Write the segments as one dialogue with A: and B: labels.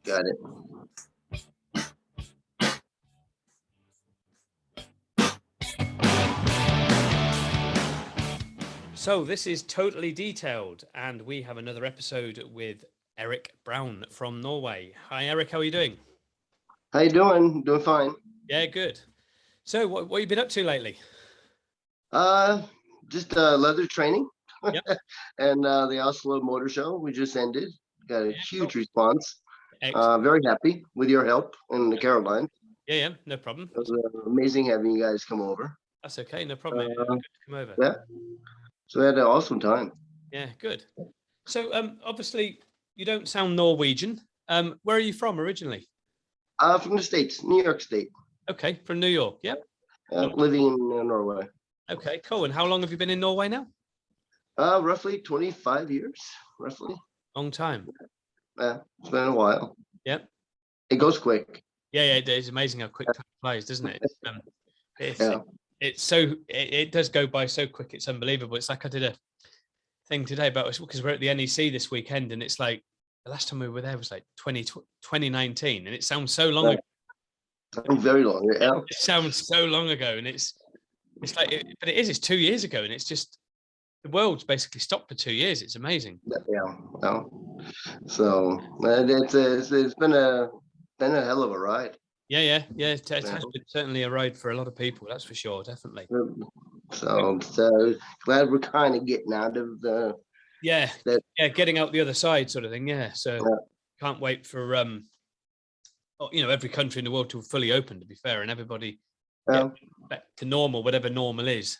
A: Got it.
B: So this is Totally Detailed, and we have another episode with Eric Brown from Norway. Hi, Eric. How are you doing?
A: How you doing? Doing fine.
B: Yeah, good. So what have you been up to lately?
A: Just leather training
B: Yep.
A: and the Oslo Motor Show we just ended. Got a huge response.
B: Excellent.
A: Very happy with your help in the Carolines.
B: Yeah, no problem.
A: It was amazing having you guys come over.
B: That's okay, no problem. Good to come over.
A: Yeah. So we had an awesome time.
B: Yeah, good. So obviously you don't sound Norwegian. Where are you from originally?
A: From the States, New York State.
B: Okay, from New York. Yep.
A: Living in Norway.
B: Okay, cool. And how long have you been in Norway now?
A: Roughly 25 years, roughly.
B: Long time.
A: Yeah, it's been a while.
B: Yep.
A: It goes quick.
B: Yeah, it is amazing how quick time flies, doesn't it?
A: Yeah.
B: It does go by so quick. It's unbelievable. It's like I did a thing today about us because we're at the NEC this weekend, and it's like the last time we were there was like 2019, and it sounds so long ago.
A: Very long. Yeah.
B: It sounds so long ago, and it's like, but it's 2 years ago, and it's just the world's basically stopped for 2 years. It's amazing.
A: Yeah. No. So it's been a hell of a ride.
B: Yeah. It has been certainly a ride for a lot of people. That's for sure, definitely.
A: So glad we're kind of getting out of the
B: getting out the other side, sort of thing. Yeah. So can't wait for every country in the world to fully open. To be fair, and everybody back to normal, whatever normal is.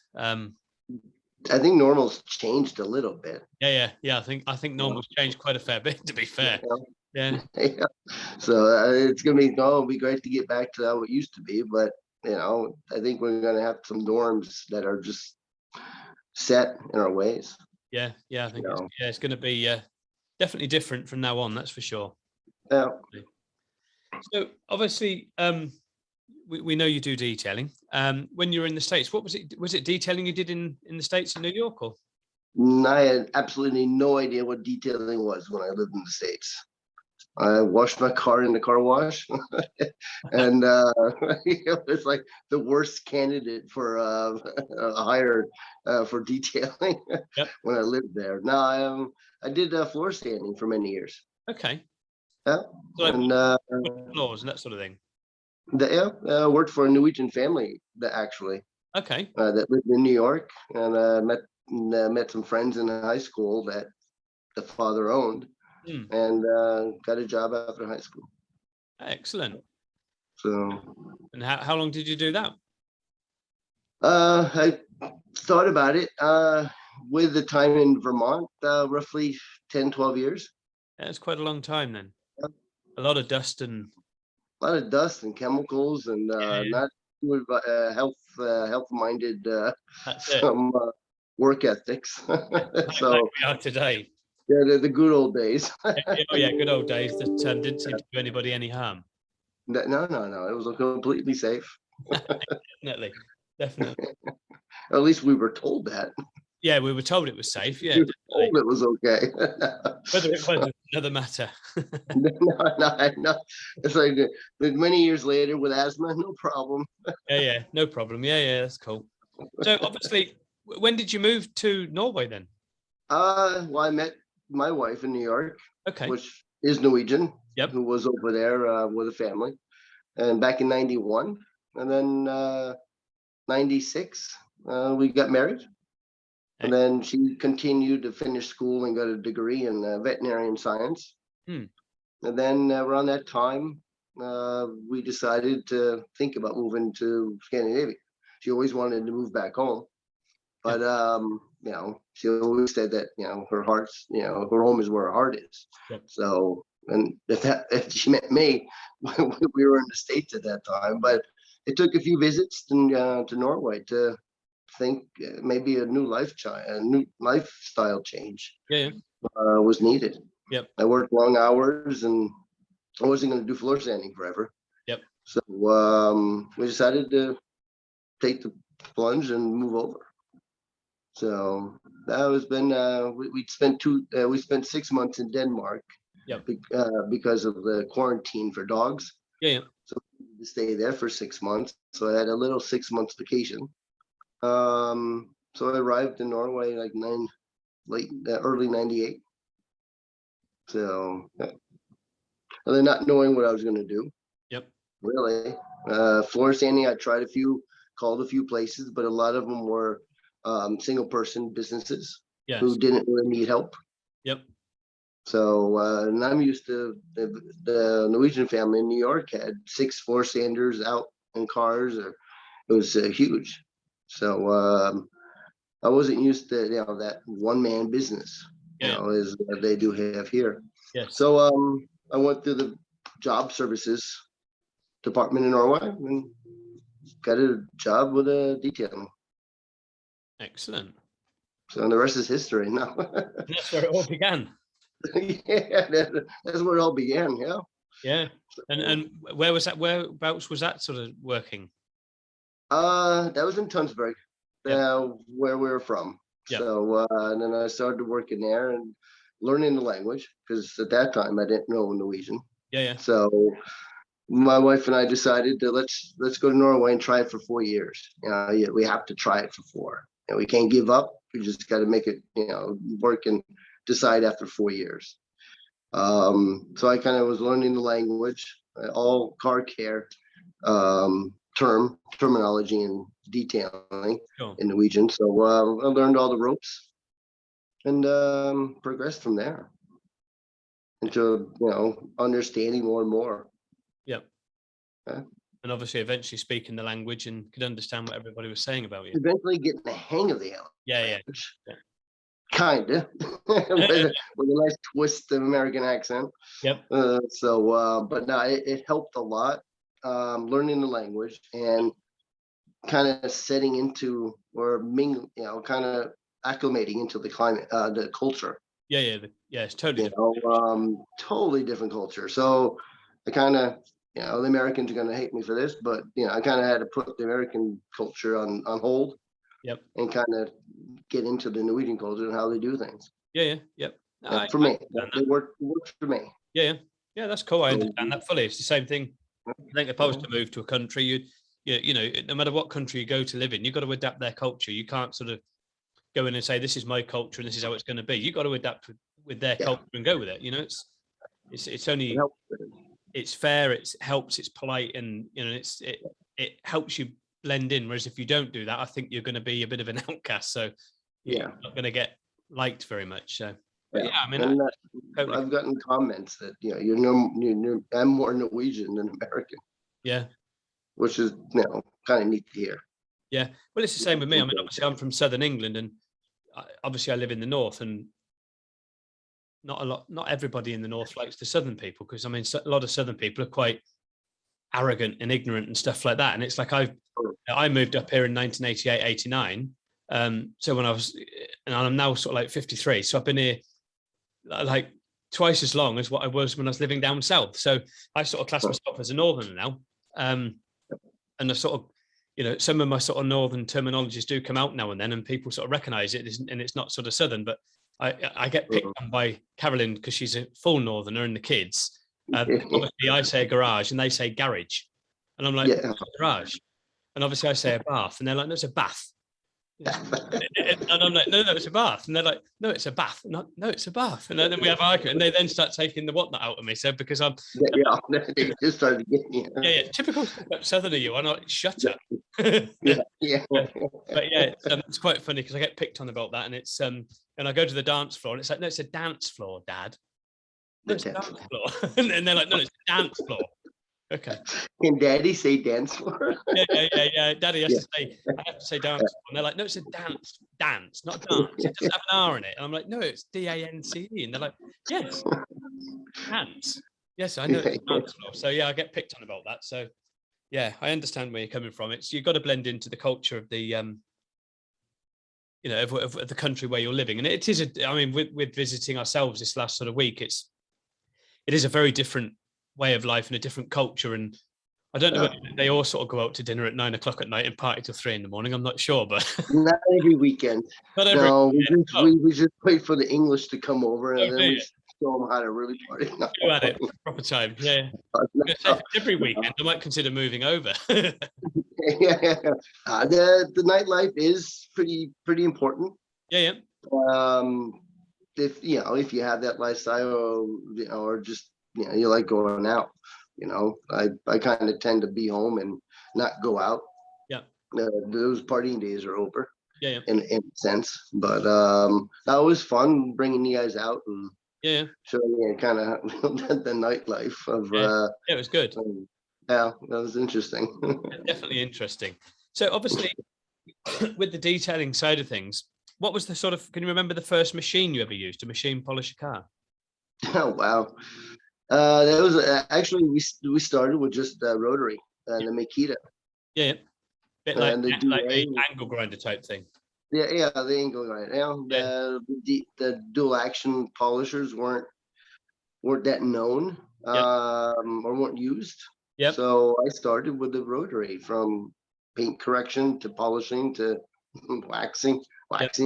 A: I think normal's changed a little bit.
B: Yeah. I think normal's changed quite a fair bit. To be fair. Yeah.
A: So it's gonna be great to get back to how it used to be, but I think we're gonna have some norms that are just set in our ways.
B: Yeah. I think it's going to be definitely different from now on. That's for sure.
A: Yeah.
B: So obviously, we know you do detailing. When you were in the States, what was it? Was it detailing you did in the States in New York, or?
A: I had absolutely no idea what detailing was when I lived in the States. I washed my car in the car wash, and it was like the worst candidate for a hire for detailing when I lived there. Now I did floor sanding for many years.
B: Okay.
A: Yeah,
B: so
A: and
B: floors and that sort of thing.
A: Worked for a Norwegian family that lived in New York, and met some friends in high school that the father owned. And got a job after high school.
B: Excellent.
A: So.
B: And how long did you do that?
A: I thought about it with the time in Vermont, roughly 10, 12 years.
B: Yeah, it's quite a long time then. Yeah. A lot of dust and
A: chemicals and not health-minded some work ethics. So
B: like we are today.
A: Yeah, the good old days.
B: Good old days that didn't seem to do anybody any harm.
A: No. It was completely safe.
B: Definitely.
A: At least we were told that.
B: Yeah, we were told it was safe. Yeah,
A: we were told it was okay.
B: Whether it was another matter.
A: No. It's like many years later with asthma, no problem.
B: Yeah, no problem. Yeah, that's cool. So obviously, when did you move to Norway then?
A: Well, I met my wife in New York, which is Norwegian, who was over there with a family, and back in 91, and then 96 we got married, and then she continued to finish school and got a degree in veterinarian science. And then around that time we decided to think about moving to Scandinavia. She always wanted to move back home, but she always said that her heart's her home is where her heart is. So, and if she met me, we were in the States at that time, but it took a few visits to Norway to think maybe a new lifestyle change was needed. I worked long hours and I wasn't going to do floor sanding forever. So we decided to take the plunge and move over. So that was been we spent 6 months in Denmark because of the quarantine for dogs.
B: Yeah.
A: So to stay there for 6 months. So I had a little 6 months vacation. So I arrived in Norway like early 98. So and then not knowing what I was going to do.
B: Yep.
A: Really. Floor standing, I tried called a few places, but a lot of them were single person businesses who didn't really need help.
B: Yep.
A: So, and I'm used to the Norwegian family in New York had 6 floor standers out in cars. It was huge. So I wasn't used to that one man business, as they do have here.
B: Yes.
A: So I went through the job services department in Norway and got a job with a detailing.
B: Excellent.
A: So the rest is history now.
B: And that's where it all began.
A: Yeah, that's where it all began. Yeah.
B: Yeah. And where was that? Whereabouts was that sort of working?
A: That was in Tønsberg, where we were from. Yep. So and then I started working there and learning the language, because at that time I didn't know Norwegian.
B: Yeah.
A: So my wife and I decided to let's go to Norway and try it for 4 years. We have to try it for 4. And we can't give up. We just got to make it, work and decide after 4 years. So I kind of was learning the language, all car care terminology and detailing in Norwegian. So I learned all the ropes and progressed from there into understanding more and more.
B: Yep.
A: Yeah.
B: And obviously eventually speaking the language and could understand what everybody was saying about you.
A: Eventually getting the hang of the
B: language. Yeah.
A: Kind of. with a nice twist of American accent.
B: Yep.
A: But no, it helped a lot, learning the language and kind of setting into or kind of acclimating into the climate, the culture.
B: Yeah. It's totally different.
A: Totally different culture. So I kind of, the Americans are going to hate me for this, but I kind of had to put the American culture on hold.
B: Yep.
A: And kind of get into the Norwegian culture and how they do things.
B: Yep.
A: For me, it worked for me.
B: Yeah, that's cool. I understand that fully. It's the same thing. I think if I was to move to a country, no matter what country you go to live in, you've got to adapt their culture. You can't sort of go in and say, this is my culture and this is how it's going to be. You've got to adapt with their culture and go with it. It's only, it's fair, it helps, it's polite, and it helps you blend in. Whereas if you don't do that, I think you're going to be a bit of an outcast. So you're not going to get liked very much. So
A: I've gotten comments that I'm more Norwegian than American.
B: Yeah.
A: Which is kind of neat to hear.
B: Yeah. Well, it's the same with me. I mean, obviously I'm from Southern England, and obviously I live in the North, and not everybody in the North likes the Southern people, because I mean, a lot of Southern people are quite arrogant and ignorant and stuff like that. And it's like I moved up here in 1988, 89. So when and I'm now sort of like 53. So I've been here like twice as long as what I was when I was living down south. So I sort of class myself as a northerner now. And I sort of, some of my sort of northern terminologies do come out now and then, and people sort of recognize it, and it's not sort of southern, but I get picked on by Carolyn because she's a full northerner, and the kids. Obviously, I say a garage and they say garage, and I'm like, garage, and obviously I say a bath, and they're like, no, it's a bath, and I'm like, no, it's a bath, and they're like, no, it's a bath, no, it's a bath, and then we have an argument, and they then start taking the whatnot out of me. So because I'm,
A: they just started getting you.
B: Typical southerner, you. I'm not, shut up.
A: But
B: it's quite funny because I get picked on about that, and it's and I go to the dance floor, and it's like, no, it's a dance floor, Dad. No, it's a dance floor. And they're like, no, it's a dance floor. Okay.
A: Can Daddy say dance floor?
B: Yeah. Daddy has to say, I have to say dance floor. And they're like, no, it's a dance, not dance. It doesn't have an R in it. And I'm like, no, it's DANCE. And they're like, yes, dance. Yes, I know it's a dance floor. So yeah, I get picked on about that. So yeah, I understand where you're coming from. You've got to blend into the culture of the of the country where you're living. And it is with visiting ourselves this last sort of week, it is a very different way of life and a different culture. And I don't know whether they all sort of go out to dinner at 9 o'clock at night and party till 3 a.m. I'm not sure, but
A: not every weekend. We just wait for the English to come over, and then show them how to really party. No.
B: You had it proper time. Yeah. Every weekend, I might consider moving over.
A: Yeah. The nightlife is pretty important.
B: Yeah.
A: If you have that lifestyle, or just you like going out, I kind of tend to be home and not go out.
B: Yeah.
A: Those partying days are over.
B: Yeah.
A: In a sense, but that was fun bringing you guys out and showing you kind of the nightlife of.
B: It was good.
A: Yeah, that was interesting.
B: Definitely interesting. So obviously, with the detailing side of things, what was the sort of? Can you remember the first machine you ever used to machine polish a car?
A: Oh wow, that was actually we started with just rotary and the Makita.
B: Yeah. Bit like the angle grinder type thing.
A: Yeah, the angle grinder. The dual action polishers weren't that known, or weren't used.
B: Yep.
A: So I started with the rotary, from paint correction to polishing to waxing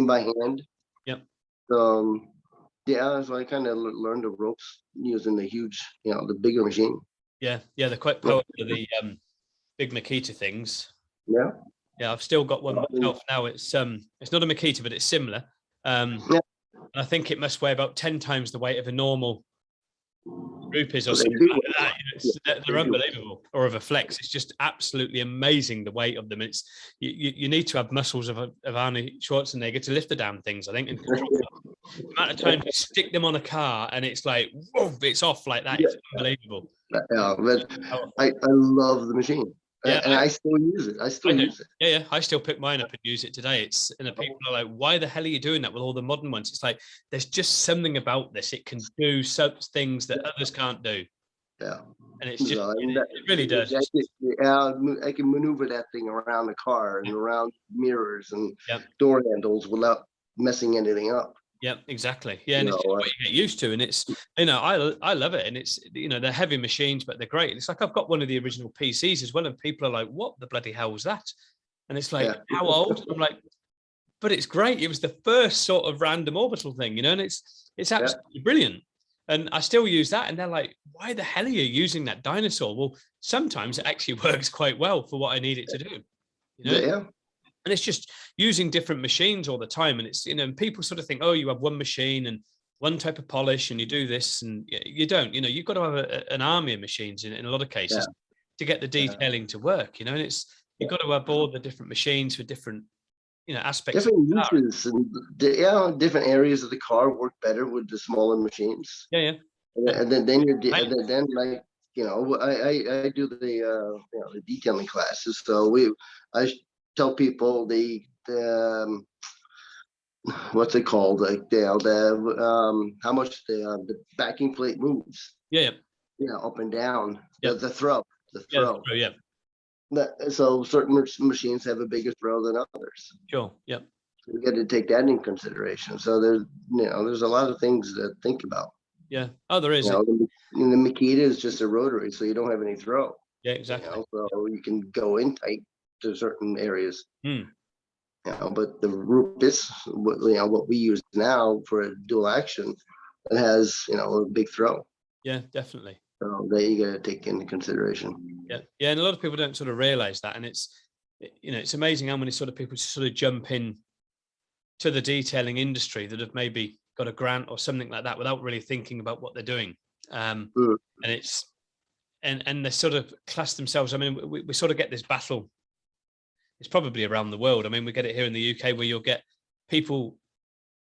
A: by hand.
B: Yep.
A: So I kind of learned the ropes using the huge, the bigger machine.
B: Yeah, they're quite powerful. The big Makita things.
A: Yeah.
B: Yeah, I've still got one myself now. It's not a Makita, but it's similar. And I think it must weigh about 10 times the weight of a normal Rupees or something like that. They're unbelievable. Or of a Flex. It's just absolutely amazing, the weight of them. It's you need to have muscles of Arnold Schwarzenegger to lift the damn things, I think, and control them. The amount of time you stick them on a car and it's like, whoa, it's off like that. It's unbelievable.
A: Yeah, but I love the machine. Yeah, and I still use it. I use it.
B: Yeah. I still pick mine up and use it today. People are like, why the hell are you doing that with all the modern ones? It's like, there's just something about this. It can do such things that others can't do.
A: Yeah.
B: And it's just, it really does.
A: I can maneuver that thing around the car and around mirrors and door handles without messing anything up.
B: Yeah, exactly. Yeah, and it's just what you get used to, and it's I love it, and it's they're heavy machines, but they're great. It's like I've got one of the original PCs as well, and people are like, "What the bloody hell was that?" And it's like, "How old?" I'm like, "But it's great. It was the first sort of random orbital thing, and it's absolutely brilliant." And I still use that, and they're like, "Why the hell are you using that dinosaur?" Well, sometimes it actually works quite well for what I need it to do.
A: Yeah.
B: And it's just using different machines all the time. And it's, and people sort of think, oh, you have one machine and one type of polish and you do this, and you don't, you've got to have an army of machines in a lot of cases to get the detailing to work, and you've got to have all the different machines for different, aspects.
A: Different uses and different areas of the car work better with the smaller machines.
B: Yeah.
A: And then you're, then like, I do the detailing classes. So I tell people what's it called, like how much the backing plate moves. Up and down. The throw. So certain machines have a bigger throw than others.
B: Sure. Yep.
A: You got to take that in consideration. So there's a lot of things to think about.
B: Yeah. Oh, there is.
A: The Makita is just a rotary, so you don't have any throw.
B: Yeah, exactly.
A: So you can go in tight to certain areas. But the Rupis, what we use now for a dual action, it has a big throw.
B: Yeah, definitely.
A: So that you got to take into consideration.
B: Yeah, and a lot of people don't sort of realize that, and it's amazing how many sort of people sort of jump in to the detailing industry that have maybe got a grant or something like that without really thinking about what they're doing. And it's and they sort of class themselves. I mean, we sort of get this battle. It's probably around the world. I mean, we get it here in the UK where you'll get people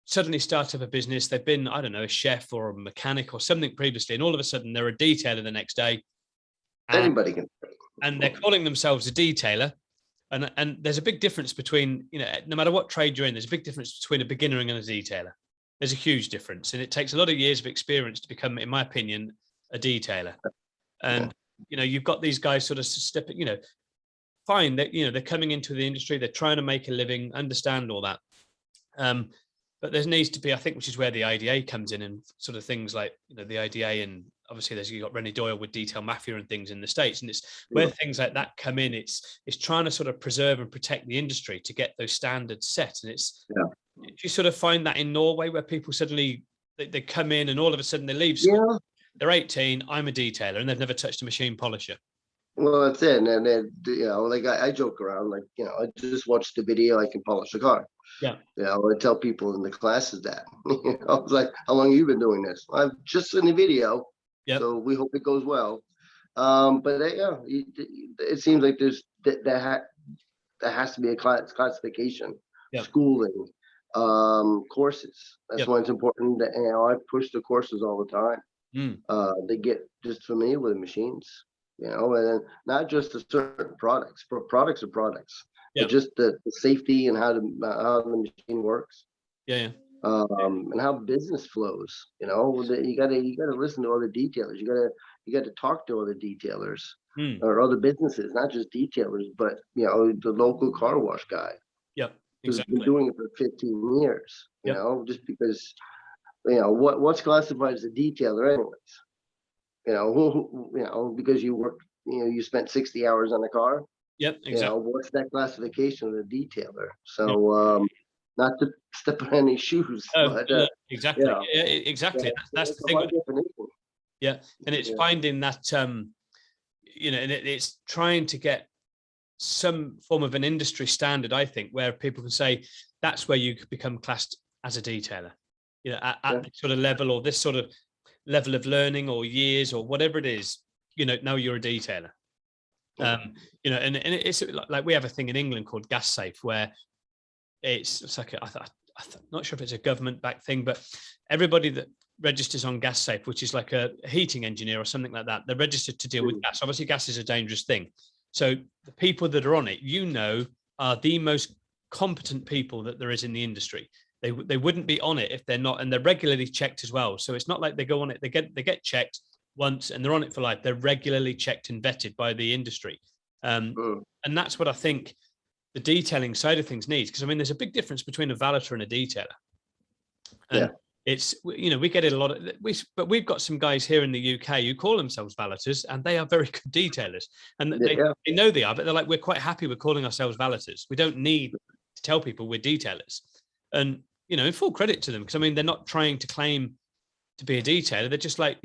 B: suddenly start up a business. They've been, I don't know, a chef or a mechanic or something previously, and all of a sudden they're a detailer the next day.
A: Anybody can.
B: And they're calling themselves a detailer. And there's a big difference between, no matter what trade you're in, there's a big difference between a beginner and a detailer. There's a huge difference. And it takes a lot of years of experience to become, in my opinion, a detailer. And, you've got these guys sort of fine that, they're coming into the industry, they're trying to make a living, understand all that. But there needs to be, I think, which is where the IDA comes in and sort of things like, the IDA, and obviously you've got Rennie Doyle with Detail Mafia and things in the States. And it's where things like that come in. It's trying to sort of preserve and protect the industry to get those standards set. And do you sort of find that in Norway where people suddenly, they come in and all of a sudden they leave school. They're 18. I'm a detailer, and they've never touched a machine polisher.
A: Well, that's it. And then, like I joke around, like, I just watched the video, I can polish a car.
B: Yeah.
A: I tell people in the classes that, I was like, how long have you been doing this? I'm just in the video.
B: Yeah.
A: So we hope it goes well. But it seems like there has to be a classification, schooling, courses. That's why it's important that, I push the courses all the time. They get just familiar with the machines, and then not just the certain products, but products are products, but just the safety and how the machine works. And how business flows. You gotta listen to other detailers. You gotta talk to other detailers or other businesses, not just detailers, but the local car wash guy. Who's been doing it for 15 years. Just because what's classified as a detailer anyways. Because you work, you spent 60 hours on a car.
B: Exactly.
A: What's that classification of a detailer? So not to step on any shoes, but
B: exactly. Exactly. That's the thing. And it's finding that and it's trying to get some form of an industry standard, I think, where people can say that's where you could become classed as a detailer, at this sort of level, or this sort of level of learning or years or whatever it is, now you're a detailer. And it's like we have a thing in England called Gas Safe, where it's like I'm not sure if it's a government-backed thing, but everybody that registers on Gas Safe, which is like a heating engineer or something like that, they're registered to deal with gas. Obviously, gas is a dangerous thing. So the people that are on it, are the most competent people that there is in the industry. They wouldn't be on it if they're not, and they're regularly checked as well. So it's not like they go on it, they get checked once and they're on it for life. They're regularly checked and vetted by the industry. And that's what I think the detailing side of things needs, because there's a big difference between a valeter and a detailer. And it's, we get it a lot but we've got some guys here in the UK who call themselves valeters, and they are very good detailers, and they know they are, but they're like, we're quite happy with calling ourselves valeters. We don't need to tell people we're detailers. And full credit to them, because they're not trying to claim to be a detailer. They're just like,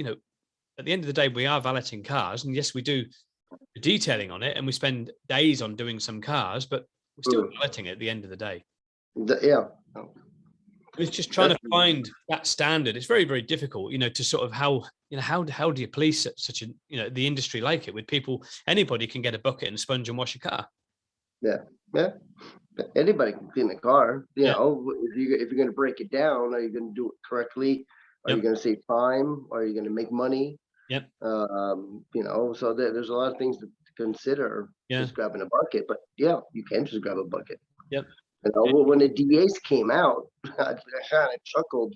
B: at the end of the day, we are valeting cars, and yes, we do detailing on it, and we spend days on doing some cars, but we're still valeting it at the end of the day. It's just trying to find that standard. It's very, very difficult, to sort of how do you police such a, the industry like it, with people, anybody can get a bucket and a sponge and wash a car.
A: Anybody can clean a car. If you're going to break it down, are you going to do it correctly? Are you going to save time? Are you going to make money? So there's a lot of things to consider. Just grabbing a bucket, but you can just grab a bucket. When the DAs came out, I kind of chuckled,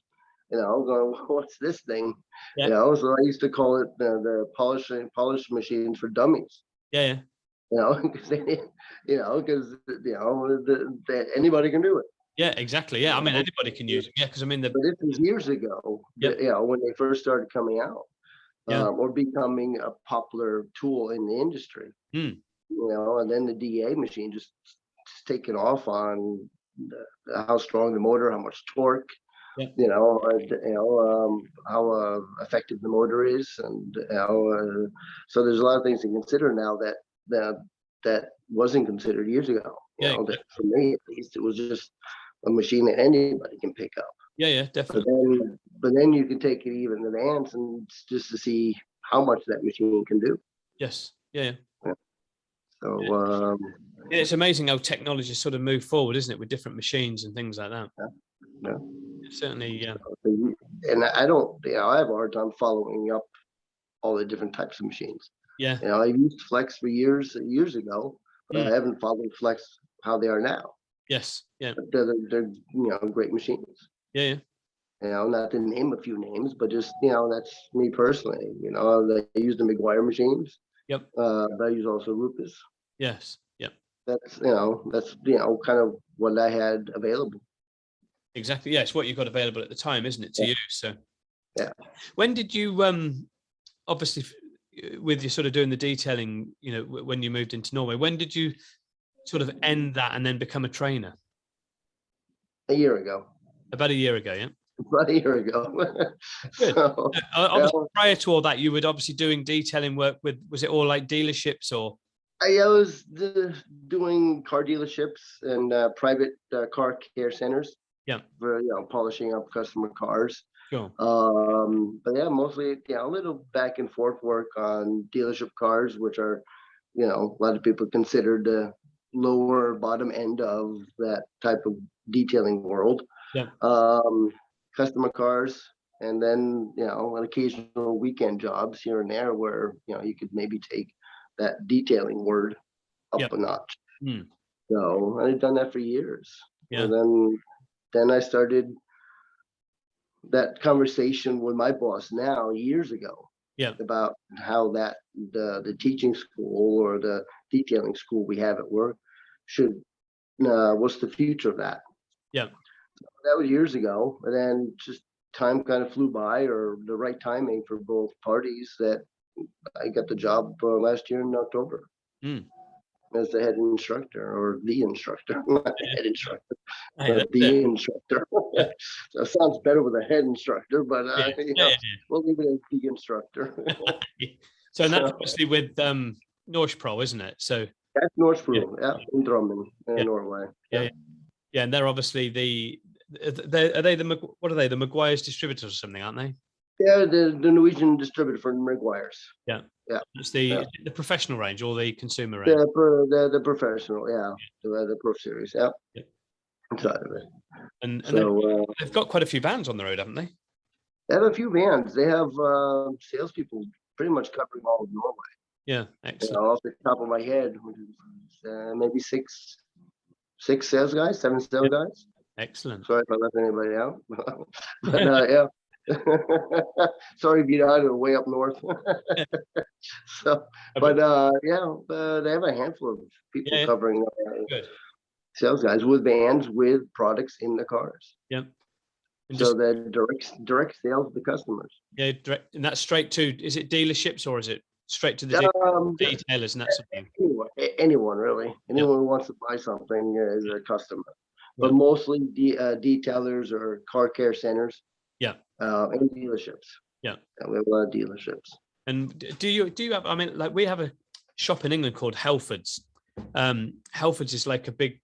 A: going, what's this thing? So I used to call it the polish machines for dummies. Because anybody can do it.
B: Exactly. Anybody can use it. Because
A: but this was years ago. When they first started coming out, or becoming a popular tool in the industry. And then the DA machine just taken off on how strong the motor, how much torque, how effective the motor is, and so there's a lot of things to consider now that wasn't considered years ago. That for me at least, it was just a machine that anybody can pick up.
B: Definitely.
A: But then you can take it even to the ants, and just to see how much that machine can do. So
B: it's amazing how technology sort of moved forward, isn't it, with different machines and things like that. Certainly.
A: And I don't, I have a hard time following up all the different types of machines. I used Flex for years ago, but I haven't followed Flex how they are now. But they're great machines. Not to name a few names, but just that's me personally. I use the McGuire machines. But I use also Rupes. That's kind of what I had available.
B: Exactly. It's what you got available at the time, isn't it, to use? So when did you obviously with you sort of doing the detailing, when you moved into Norway, when did you sort of end that and then become a trainer?
A: A year ago.
B: About a year ago,
A: about a year ago.
B: Good.
A: So,
B: Obviously, prior to all that, you were obviously doing detailing work with, was it all like dealerships or?
A: I was doing car dealerships and private car care centers.
B: Yeah.
A: For polishing up customer cars.
B: Sure.
A: But yeah, mostly a little back and forth work on dealership cars, which are, a lot of people consider the lower bottom end of that type of detailing world.
B: Yeah.
A: Customer cars, and then an occasional weekend jobs here and there where you could maybe take that detailing word up a notch. So I've done that for years.
B: Yeah.
A: And then I started that conversation with my boss now years ago.
B: Yeah.
A: About how that the teaching school or the detailing school we have at work should what's the future of that.
B: Yeah.
A: So that was years ago, and then just time kind of flew by, or the right timing for both parties, that I got the job last year in October. As the head instructor, or the instructor, not the head instructor, but the instructor. So it sounds better with a head instructor, but we'll leave it as the instructor.
B: So and that's obviously with Norsk Prol, isn't it? So
A: that's Norsk Prol, in Drammen, Norway.
B: Yeah, and they're obviously what are they? The Maguire's distributors or something, aren't they?
A: Yeah, the Norwegian distributor for Maguire's.
B: Yeah.
A: Yeah.
B: It's the professional range or the consumer range?
A: The professional, the Pro Series, inside of it.
B: And so they've got quite a few bands on the road, haven't they?
A: They have a few bands. They have salespeople pretty much covering all of Norway.
B: Yeah, excellent.
A: Off the top of my head, maybe six sales guys, 7 sales guys.
B: Excellent.
A: Sorry if I left anybody out. But yeah. Sorry if you're out way up north. So, but they have a handful of people covering sales guys with bands with products in the cars.
B: Yeah.
A: So that direct sales to customers.
B: Yeah, direct, and that's straight to, is it dealerships or is it straight to the detailers and that sort of thing?
A: Anyone really. Anyone who wants to buy something is a customer. But mostly detailers or car care centers. Yeah. And dealerships. Yeah. We have a lot of dealerships.
B: And do you have, I mean, like we have a shop in England called Halfords. Halfords is like a big,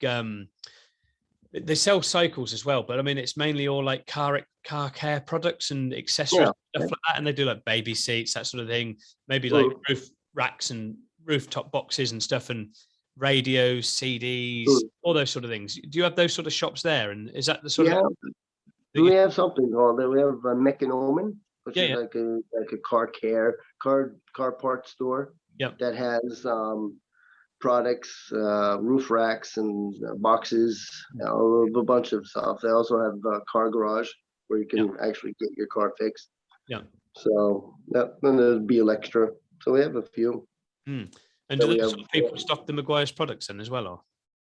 B: they sell cycles as well, but I mean, it's mainly all like car care products and accessories, stuff like that. And they do like baby seats, that sort of thing. Maybe like roof racks and rooftop boxes and stuff, and radios, CDs, all those sort of things. Do you have those sort of shops there? And is that the sort of?
A: We have something called that. We have a Mechanomen, which is like a car parts store. That has products, roof racks and boxes, a bunch of stuff. They also have a car garage where you can actually get your car fixed. Yeah. So then there's Beal Extra. So we have a few.
B: And do those sort of people stock the Maguire's products then as well, or?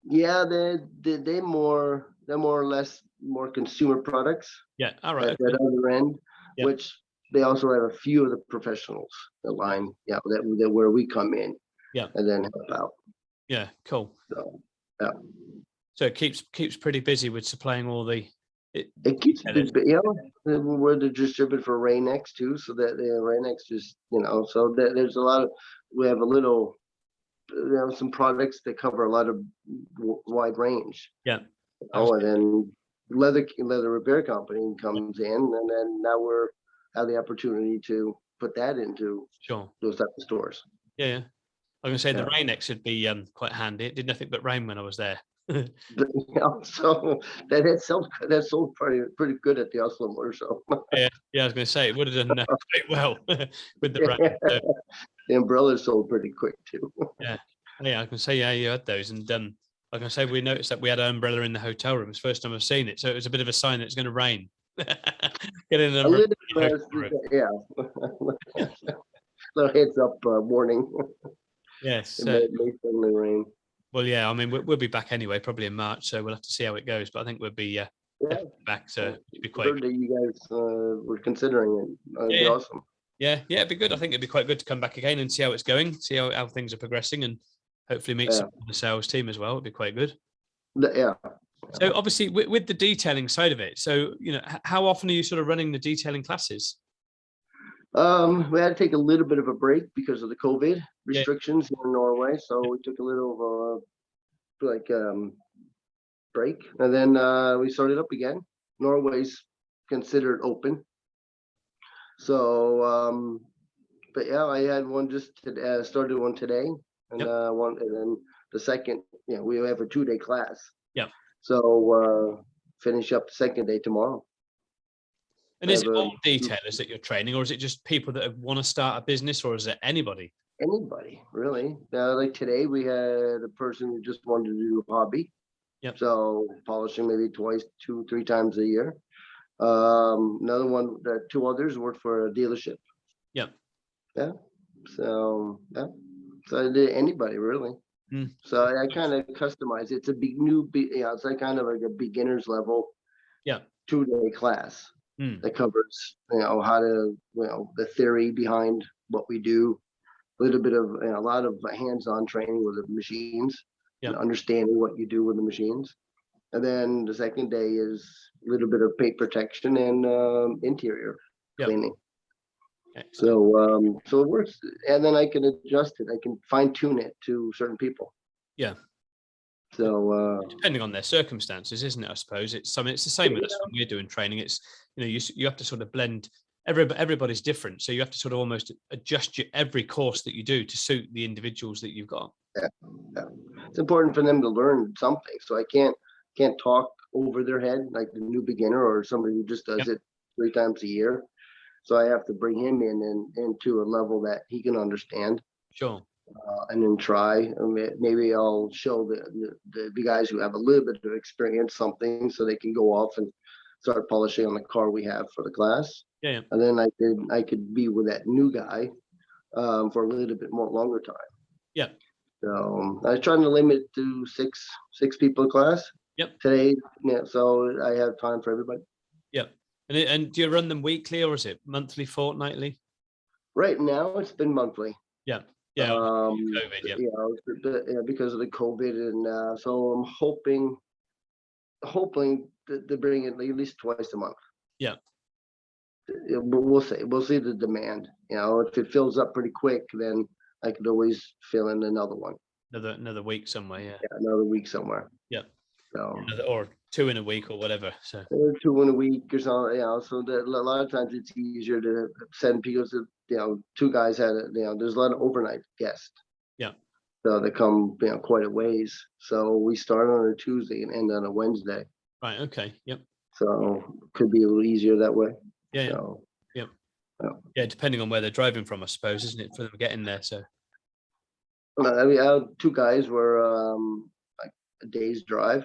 A: Yeah, they more or less more consumer products.
B: Yeah, all right.
A: At that other end, which they also have a few of the professionals, the line, that where we come in. Yeah. And then help out.
B: Yeah, cool.
A: So, yeah.
B: So it keeps pretty busy with supplying all the.
A: It keeps busy, we're the distributor for Rain-X too, so that Rain-X just so there's a lot of, we have a little, some products that cover a lot of wide range. Yeah. And then leather repair company comes in, and then now we're have the opportunity to put that into those type of stores.
B: Yeah. I'm gonna say the Rain-X would be quite handy. It did nothing but rain when I was there.
A: So that sold pretty good at the Oslo Motor Show.
B: Yeah, I was gonna say it would have done quite well with the rain. So.
A: The umbrellas sold pretty quick too.
B: Yeah, I can say you had those, and like I say, we noticed that we had an umbrella in the hotel room. It's the first time I've seen it, so it was a bit of a sign that it's going to rain. Get in an umbrella.
A: Little heads up warning.
B: Yes.
A: It may suddenly rain.
B: Well, yeah, I mean, we'll be back anyway, probably in March, so we'll have to see how it goes. But I think we'll be back, so it'd be quite.
A: Good that you guys were considering it. It'd be awesome.
B: Yeah, it'd be good. I think it'd be quite good to come back again and see how it's going, see how things are progressing, and hopefully meet some of the sales team as well. It'd be quite good.
A: Yeah,
B: So obviously with the detailing side of it, so, how often are you sort of running the detailing classes?
A: We had to take a little bit of a break because of the COVID restrictions here in Norway. So we took a little of a break, and then we started up again. Norway's considered open. So, but yeah, I had one just started one today, and and then the second, we have a 2-day class.
B: Yeah.
A: So finish up the second day tomorrow.
B: And is it all detailers that you're training, or is it just people that want to start a business, or is it anybody?
A: Anybody, really. Like today, we had a person who just wanted to do a hobby.
B: Yep.
A: So polishing maybe 2-3 times a year. Another one, 2 others worked for a dealership.
B: Yep.
A: Yeah. So I did anybody really. So I kind of customize. It's a it's like kind of like a beginner's level.
B: Yeah.
A: 2-day class. That covers, how to, the theory behind what we do, a little bit of, a lot of hands-on training with the machines, and understanding what you do with the machines. And then the second day is a little bit of paint protection and interior cleaning. So it works, and then I can adjust it. I can fine tune it to certain people.
B: Yeah.
A: So
B: depending on their circumstances, isn't it? I suppose it's the same with us when we're doing training. It's you have to sort of blend. Everybody's different, so you have to sort of almost adjust every course that you do to suit the individuals that you've got.
A: Yeah. It's important for them to learn something, so I can't talk over their head like the new beginner or somebody who just does it 3 times a year. So I have to bring him in into a level that he can understand.
B: Sure.
A: And then try. Maybe I'll show the guys who have a little bit of experience something, so they can go off and start polishing on the car we have for the class.
B: Yeah.
A: And then I could be with that new guy for a little bit more longer time.
B: Yeah.
A: So I was trying to limit to six people a class.
B: Yep.
A: Today, so I have time for everybody.
B: Yep. And do you run them weekly, or is it monthly, fortnightly?
A: Right now, it's been monthly.
B: Yeah. Yeah.
A: COVID, because of the COVID, and so I'm hoping to bring it at least twice a month.
B: Yeah.
A: We'll see. We'll see the demand. If it fills up pretty quick, then I could always fill in another one.
B: Another week somewhere. Yeah.
A: Another week somewhere.
B: Yeah.
A: So
B: or 2 in a week or whatever. So
A: 2 in a week or so. So a lot of times it's easier to send people to. 2 guys had it. There's a lot of overnight guests.
B: Yeah.
A: So they come quite a ways. So we start on a Tuesday and end on a Wednesday.
B: Right. Okay. Yep.
A: So could be a little easier that way.
B: Yeah.
A: So,
B: yep. Yeah. Depending on where they're driving from, I suppose, isn't it, for them getting there? So.
A: I mean, 2 guys were like a day's drive.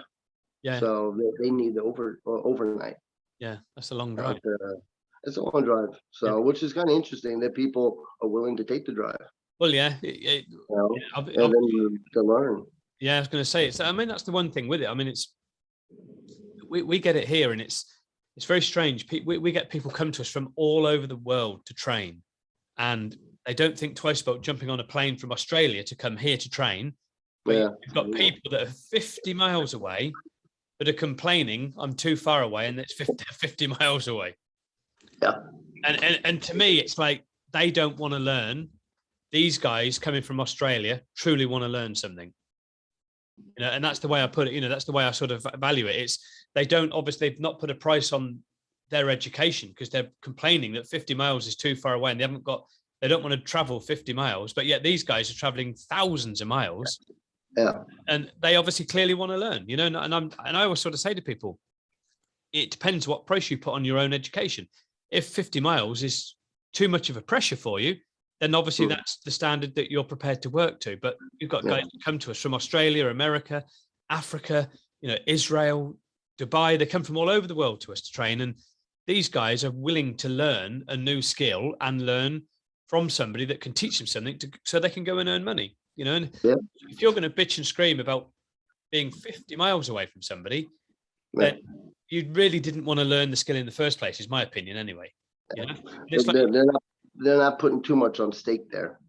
B: Yeah.
A: So they need the overnight.
B: Yeah, that's a long drive.
A: It's a long drive. So which is kind of interesting that people are willing to take the drive.
B: Well, yeah.
A: And then to learn.
B: Yeah, I was going to say I mean, that's the one thing with it. I mean, we get it here, and it's very strange. We get people come to us from all over the world to train, and they don't think twice about jumping on a plane from Australia to come here to train. But you've got people that are 50 miles away that are complaining, I'm too far away, and it's 50 miles away.
A: Yeah.
B: And to me, it's like they don't want to learn. These guys coming from Australia truly want to learn something. And that's the way I put it. That's the way I sort of value it. It's they've not put a price on their education because they're complaining that 50 miles is too far away, and they don't want to travel 50 miles. But yet these guys are traveling thousands of miles.
A: Yeah.
B: And they obviously clearly want to learn, and I always sort of say to people, it depends what price you put on your own education. If 50 miles is too much of a pressure for you, then obviously that's the standard that you're prepared to work to. But you've got guys that come to us from Australia, America, Africa, Israel, Dubai. They come from all over the world to us to train. And these guys are willing to learn a new skill and learn from somebody that can teach them something so they can go and earn money. And if you're going to bitch and scream about being 50 miles away from somebody, then you really didn't want to learn the skill in the first place, is my opinion anyway.
A: They're not putting too much on stake there.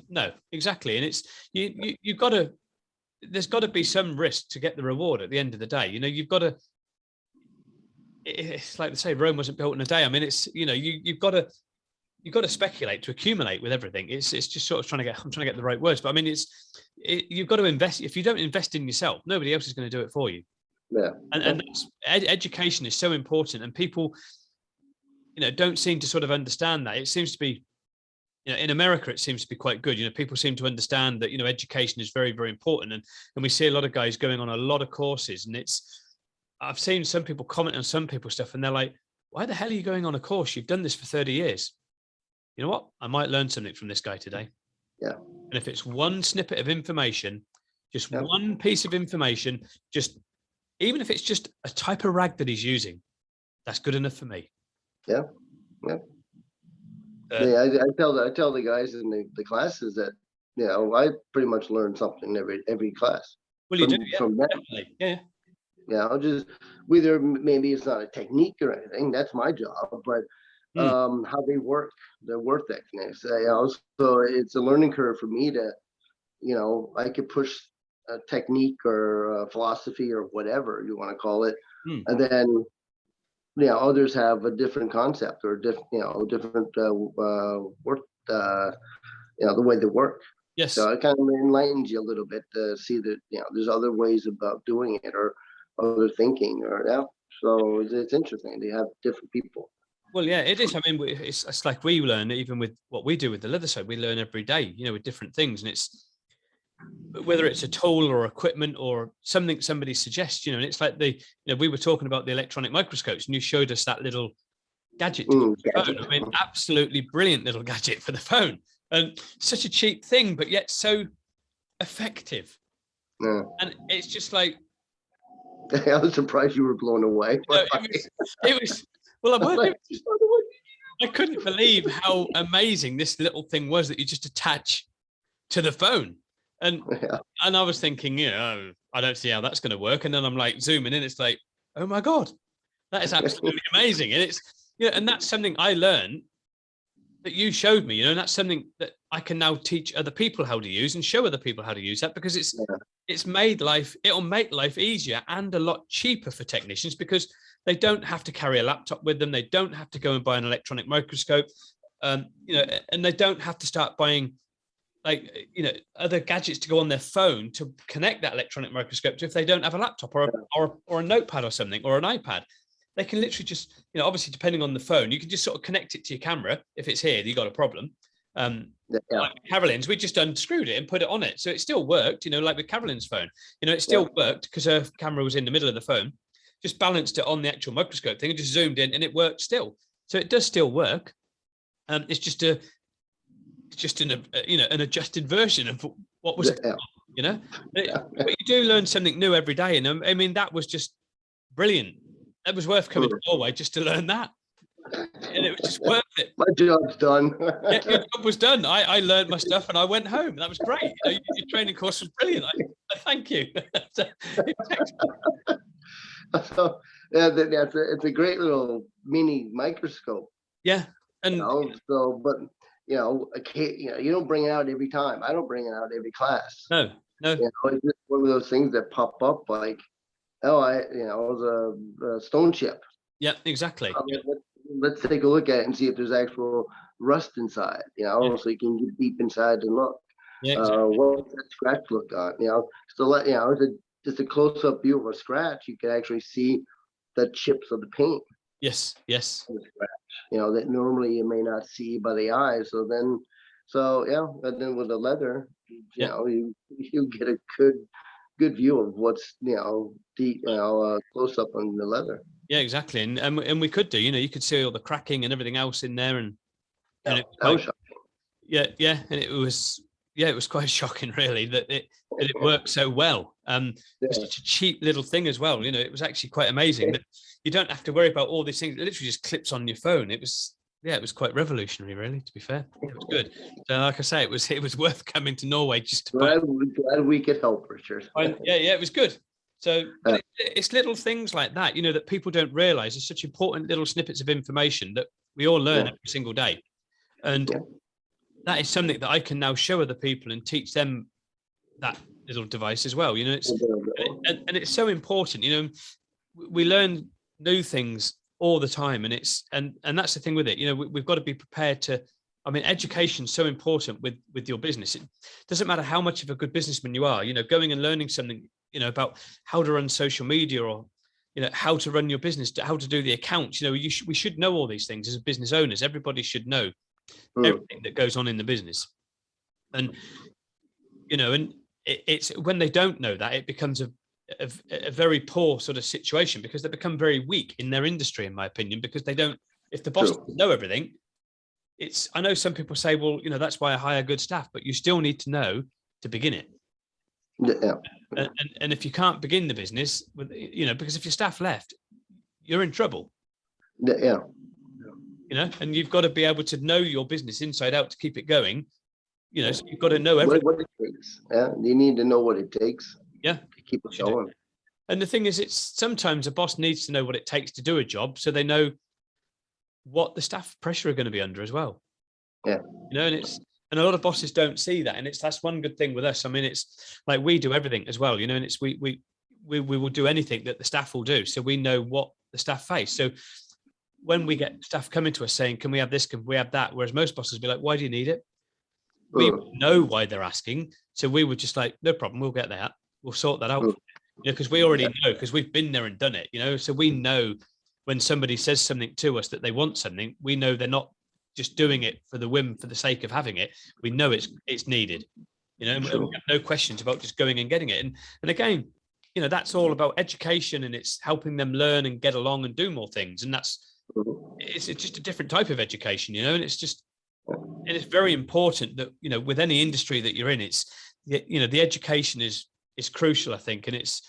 B: No, exactly. And it's you've got to there's got to be some risk to get the reward at the end of the day. You've got to. It's like they say, Rome wasn't built in a day. I mean, it's you've got to speculate to accumulate with everything. It's just sort of I'm trying to get the right words, but I mean, you've got to invest. If you don't invest in yourself, nobody else is going to do it for you.
A: Yeah.
B: And education is so important, and people, don't seem to sort of understand that. It seems to be, in America, it seems to be quite good. People seem to understand that, education is very, very important. And we see a lot of guys going on a lot of courses, and I've seen some people comment on some people's stuff, and they're like, why the hell are you going on a course? You've done this for 30 years. You know what? I might learn something from this guy today.
A: Yeah.
B: And if it's one snippet of information, just one piece of information, even if it's just a type of rag that he's using, that's good enough for me.
A: Yeah. Yeah. I tell the guys in the classes that, I pretty much learn something every class.
B: Well, you do, yeah, from that. Definitely. Yeah.
A: Yeah, I'll just, whether maybe it's not a technique or anything, that's my job, but how they work, their work techniques. So it's a learning curve for me to, I could push a technique or a philosophy or whatever you want to call it, and then others have a different concept or different work, the way they work.
B: Yes.
A: So it kind of enlightens you a little bit to see that there's other ways about doing it or other thinking so it's interesting. They have different people.
B: Well, yeah, it is. I mean, it's like we learn, even with what we do with the leather side, we learn every day, with different things. And it's whether it's a tool or equipment or something somebody suggests, and it's like we were talking about the electronic microscopes, and you showed us that little gadget for the phone. I mean, absolutely brilliant little gadget for the phone, and such a cheap thing, but yet so effective.
A: Yeah.
B: And it's just like,
A: I was surprised you were blown away.
B: It was. Well, I couldn't believe how amazing this little thing was that you just attach to the phone. And I was thinking, I don't see how that's going to work. And then I'm like zooming in. It's like, oh my God, that is absolutely amazing. And it's, and that's something I learned that you showed me, and that's something that I can now teach other people how to use and show other people how to use that, because it'll make life easier and a lot cheaper for technicians, because they don't have to carry a laptop with them. They don't have to go and buy an electronic microscope, and they don't have to start buying other gadgets to go on their phone to connect that electronic microscope to, if they don't have a laptop or a notepad or something, or an iPad. They can literally just, obviously depending on the phone, you can just sort of connect it to your camera. If it's here, you got a problem. Like Carolyn's, we just unscrewed it and put it on it. So it still worked, like with Carolyn's phone, it still worked because her camera was in the middle of the phone, just balanced it on the actual microscope thing and just zoomed in, and it worked still. So it does still work. It's just an adjusted version of what was, but you do learn something new every day. And I mean, that was just brilliant. That was worth coming to Norway just to learn that. And it was just worth it.
A: My job's done.
B: Yeah, your job was done. I learned my stuff and I went home. That was great. Your training course was brilliant. I thank you.
A: So it's a great little mini microscope.
B: Yeah. And
A: but you don't bring it out every time. I don't bring it out every class.
B: No.
A: It's just one of those things that pop up like, it was a stone chip.
B: Yeah, exactly.
A: Let's take a look at it and see if there's actual rust inside, so you can get deep inside and look.
B: Yeah, exactly.
A: What's that scratch look on? It's just a close-up view of a scratch. You can actually see the chips of the paint.
B: Yes.
A: That normally you may not see by the eye. And then with the leather, you get a good view of what's deep, close up on the leather.
B: Yeah, exactly. And we could do, you could see all the cracking and everything else in there, and
A: that was shocking.
B: Yeah, and it was quite shocking, really, that it worked so well. It was such a cheap little thing as well. It was actually quite amazing that you don't have to worry about all these things. It literally just clips on your phone. It was quite revolutionary, really, to be fair. It was good. So, like I say, it was worth coming to Norway just to.
A: Glad we could help, Richard.
B: Yeah, it was good. So it's little things like that, that people don't realize. It's such important little snippets of information that we all learn every single day. And that is something that I can now show other people and teach them that little device as well. And it's so important. We learn new things all the time, and that's the thing with it. We've got to be prepared to. I mean, education's so important with your business. It doesn't matter how much of a good businessman you are. Going and learning something, about how to run social media, or how to run your business, how to do the accounts. We should know all these things as business owners. Everybody should know everything that goes on in the business. And it's when they don't know that, it becomes a very poor sort of situation, because they become very weak in their industry, in my opinion, because they don't. If the boss doesn't know everything, I know some people say, well, that's why I hire good staff, but you still need to know to begin it.
A: Yeah.
B: And if you can't begin the business with, because if your staff left, you're in trouble.
A: Yeah.
B: And you've got to be able to know your business inside out to keep it going. So you've got to know everything.
A: What it takes. Yeah, you need to know what it takes.
B: Yeah,
A: to keep it going.
B: And the thing is, it's sometimes a boss needs to know what it takes to do a job, so they know what the staff pressure are going to be under as well.
A: Yeah.
B: And a lot of bosses don't see that, and that's one good thing with us. I mean, it's like we do everything as well, and it's we will do anything that the staff will do, so we know what the staff face. So when we get staff coming to us saying, "Can we have this? Can we have that?" Whereas most bosses be like, "Why do you need it?" We know why they're asking, so we would just like, "No problem, we'll get that. We'll sort that out." Because we already know, because we've been there and done it. So we know when somebody says something to us that they want something, we know they're not just doing it for the whim, for the sake of having it. We know it's needed. And we have no questions about just going and getting it. And again, that's all about education, and it's helping them learn and get along and do more things. And it's just a different type of education, and it's very important that, with any industry that you're in, it's, the education is crucial, I think. And it's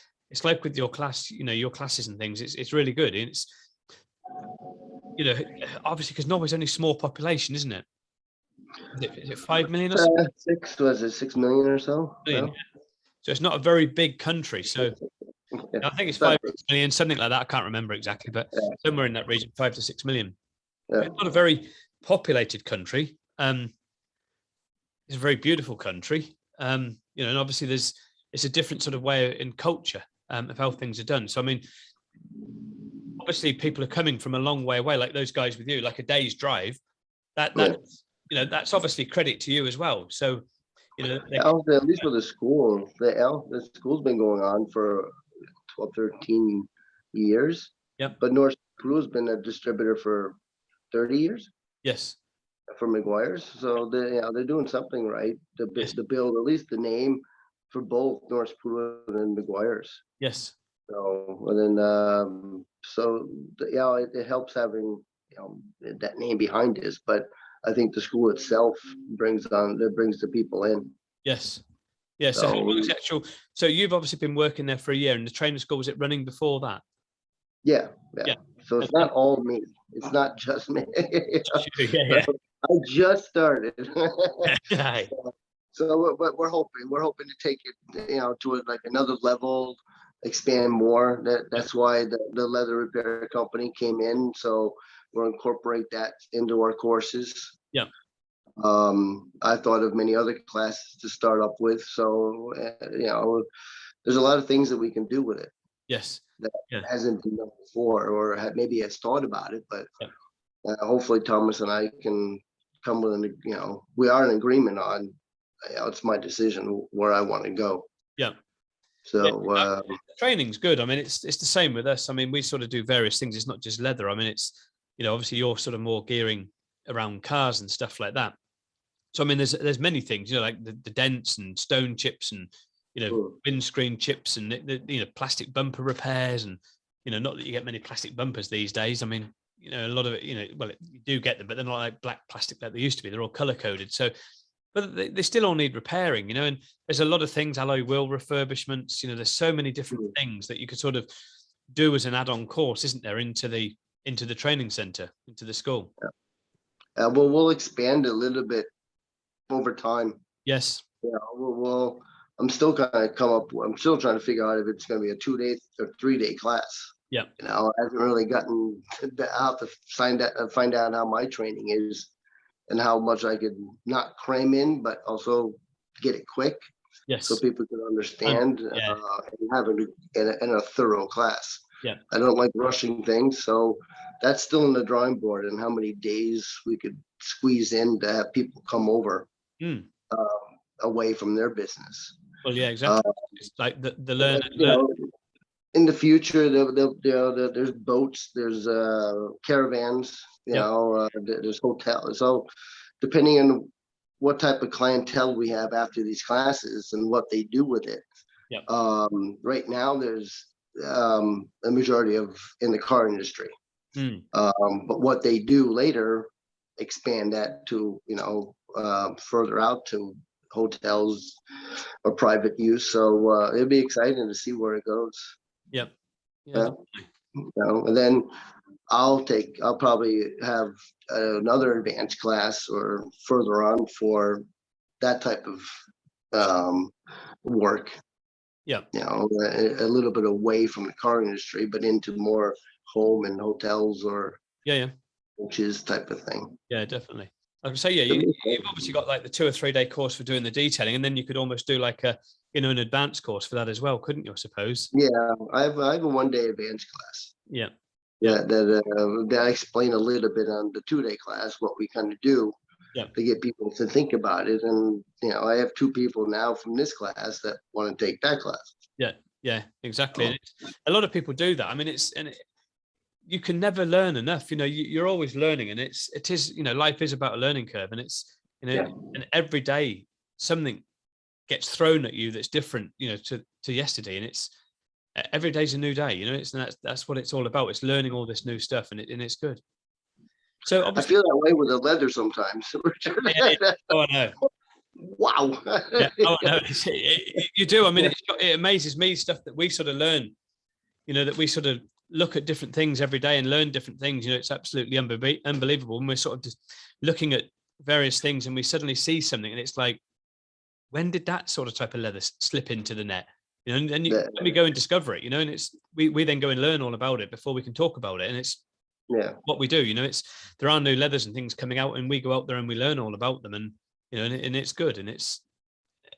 B: like with your class, your classes and things, it's really good. And it's, obviously, because Norway's only a small population, isn't it? Is it 5 million or something?
A: 6 million or so?
B: Yeah. So it's not a very big country. So I think it's 5 million, something like that. I can't remember exactly, but somewhere in that region, 5 to 6 million. Yeah. It's not a very populated country. It's a very beautiful country. And obviously it's a different sort of way in culture of how things are done. So, I mean, obviously people are coming from a long way away, like those guys with you, like a day's drive. That's obviously credit to you as well. So,
A: at least with the school, the school's been going on for 12, 13 years.
B: Yeah.
A: But Norsk Prol has been a distributor for 30 years.
B: Yes.
A: For McGuire's, so they're doing something right. To build at least the name for both Norsk Prol and McGuire's.
B: Yes.
A: So and then it helps having that name behind this, but I think the school itself brings the people in.
B: Yes. Yeah. So how long is the actual? So you've obviously been working there for a year, and the training school, was it running before that?
A: Yeah. So it's not all me. It's not just me.
B: Yeah.
A: I just started. So we're hoping to take it, to like another level, expand more. That's why the leather repair company came in. So we'll incorporate that into our courses.
B: Yeah.
A: I thought of many other classes to start up with. So there's a lot of things that we can do with it.
B: Yes.
A: That hasn't been done before, or maybe has thought about it, but hopefully Thomas and I can come with we are in agreement on, it's my decision where I want to go.
B: Yeah.
A: So
B: training's good. I mean, it's the same with us. I mean, we sort of do various things. It's not just leather. I mean, it's, obviously you're sort of more gearing around cars and stuff like that. So, I mean, there's many things, like the dents and stone chips and, windscreen chips and the plastic bumper repairs, and not that you get many plastic bumpers these days. I mean, a lot of it, you do get them, but they're not like black plastic like they used to be. They're all color coded. So, but they still all need repairing, and there's a lot of things, alloy wheel refurbishments. There's so many different things that you could sort of do as an add-on course, isn't there, into the training center, into the school.
A: Well, we'll expand a little bit over time.
B: Yes.
A: I'm still trying to figure out if it's going to be a 2-day or 3-day class.
B: Yeah.
A: I haven't really gotten out to find out how my training is and how much I could not cram in, but also get it quick.
B: Yes.
A: so people can understand and have in a thorough class.
B: Yeah.
A: I don't like rushing things, so that's still in the drawing board, and how many days we could squeeze in to have people come over away from their business.
B: Well, yeah, exactly. It's like the learn.
A: In the future, there's boats, there's caravans, there's hotels. So depending on what type of clientele we have after these classes and what they do with it.
B: Yep.
A: Right now, there's a majority of in the car industry. But what they do later, expand that to, further out to hotels or private use. So it'll be exciting to see where it goes.
B: Yep. Yeah.
A: And then I'll probably have another advanced class or further on for that type of work.
B: Yeah.
A: A little bit away from the car industry, but into more home and hotels or coaches type of thing.
B: Yeah, definitely. I can say, you've obviously got like the 2 or 3 day course for doing the detailing, and then you could almost do like a, an advanced course for that as well, couldn't you? I suppose.
A: Yeah, I have a 1 day advanced class.
B: Yeah.
A: That I explain a little bit on the 2 day class, what we kind of do to get people to think about it. And, I have 2 people now from this class that want to take that class.
B: Yeah, exactly. A lot of people do that. I mean, you can never learn enough. You're always learning, and it is life is about a learning curve, and it's and every day something gets thrown at you that's different, to yesterday, and it's every day's a new day. That's what it's all about. It's learning all this new stuff, and it's good. So
A: I feel that way with the leather sometimes.
B: Oh, I know.
A: Wow.
B: Oh, no, you do. I mean, it amazes me stuff that we sort of learn. That we sort of look at different things every day and learn different things. It's absolutely unbelievable. And we're sort of just looking at various things, and we suddenly see something, and it's like, when did that sort of type of leather slip into the net? And let me go and discover it. And it's we then go and learn all about it before we can talk about it. And it's what we do. There are new leathers and things coming out, and we go out there and we learn all about them, and and it's good,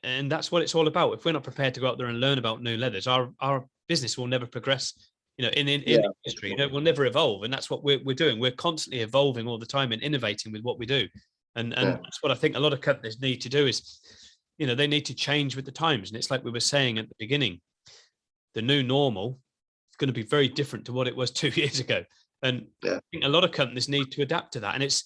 B: and that's what it's all about. If we're not prepared to go out there and learn about new leathers, our business will never progress. In the industry, we'll never evolve, and that's what we're doing. We're constantly evolving all the time and innovating with what we do, and that's what I think a lot of companies need to do is, they need to change with the times. And it's like we were saying at the beginning, the new normal is going to be very different to what it was 2 years ago, and I think a lot of companies need to adapt to that. And it's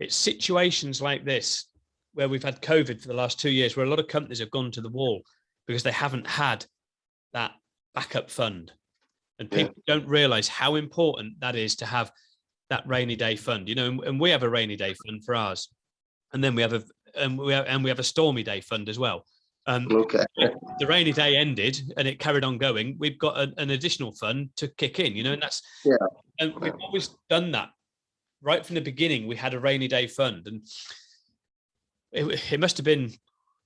B: situations like this where we've had COVID for the last 2 years, where a lot of companies have gone to the wall because they haven't had that backup fund. And people don't realize how important that is to have that rainy day fund, and we have a rainy day fund for ours. And then we have a stormy day fund as well. The rainy day ended and it carried on going. We've got an additional fund to kick in, and that's, and we've always done that right from the beginning. We had a rainy day fund, and it must have been,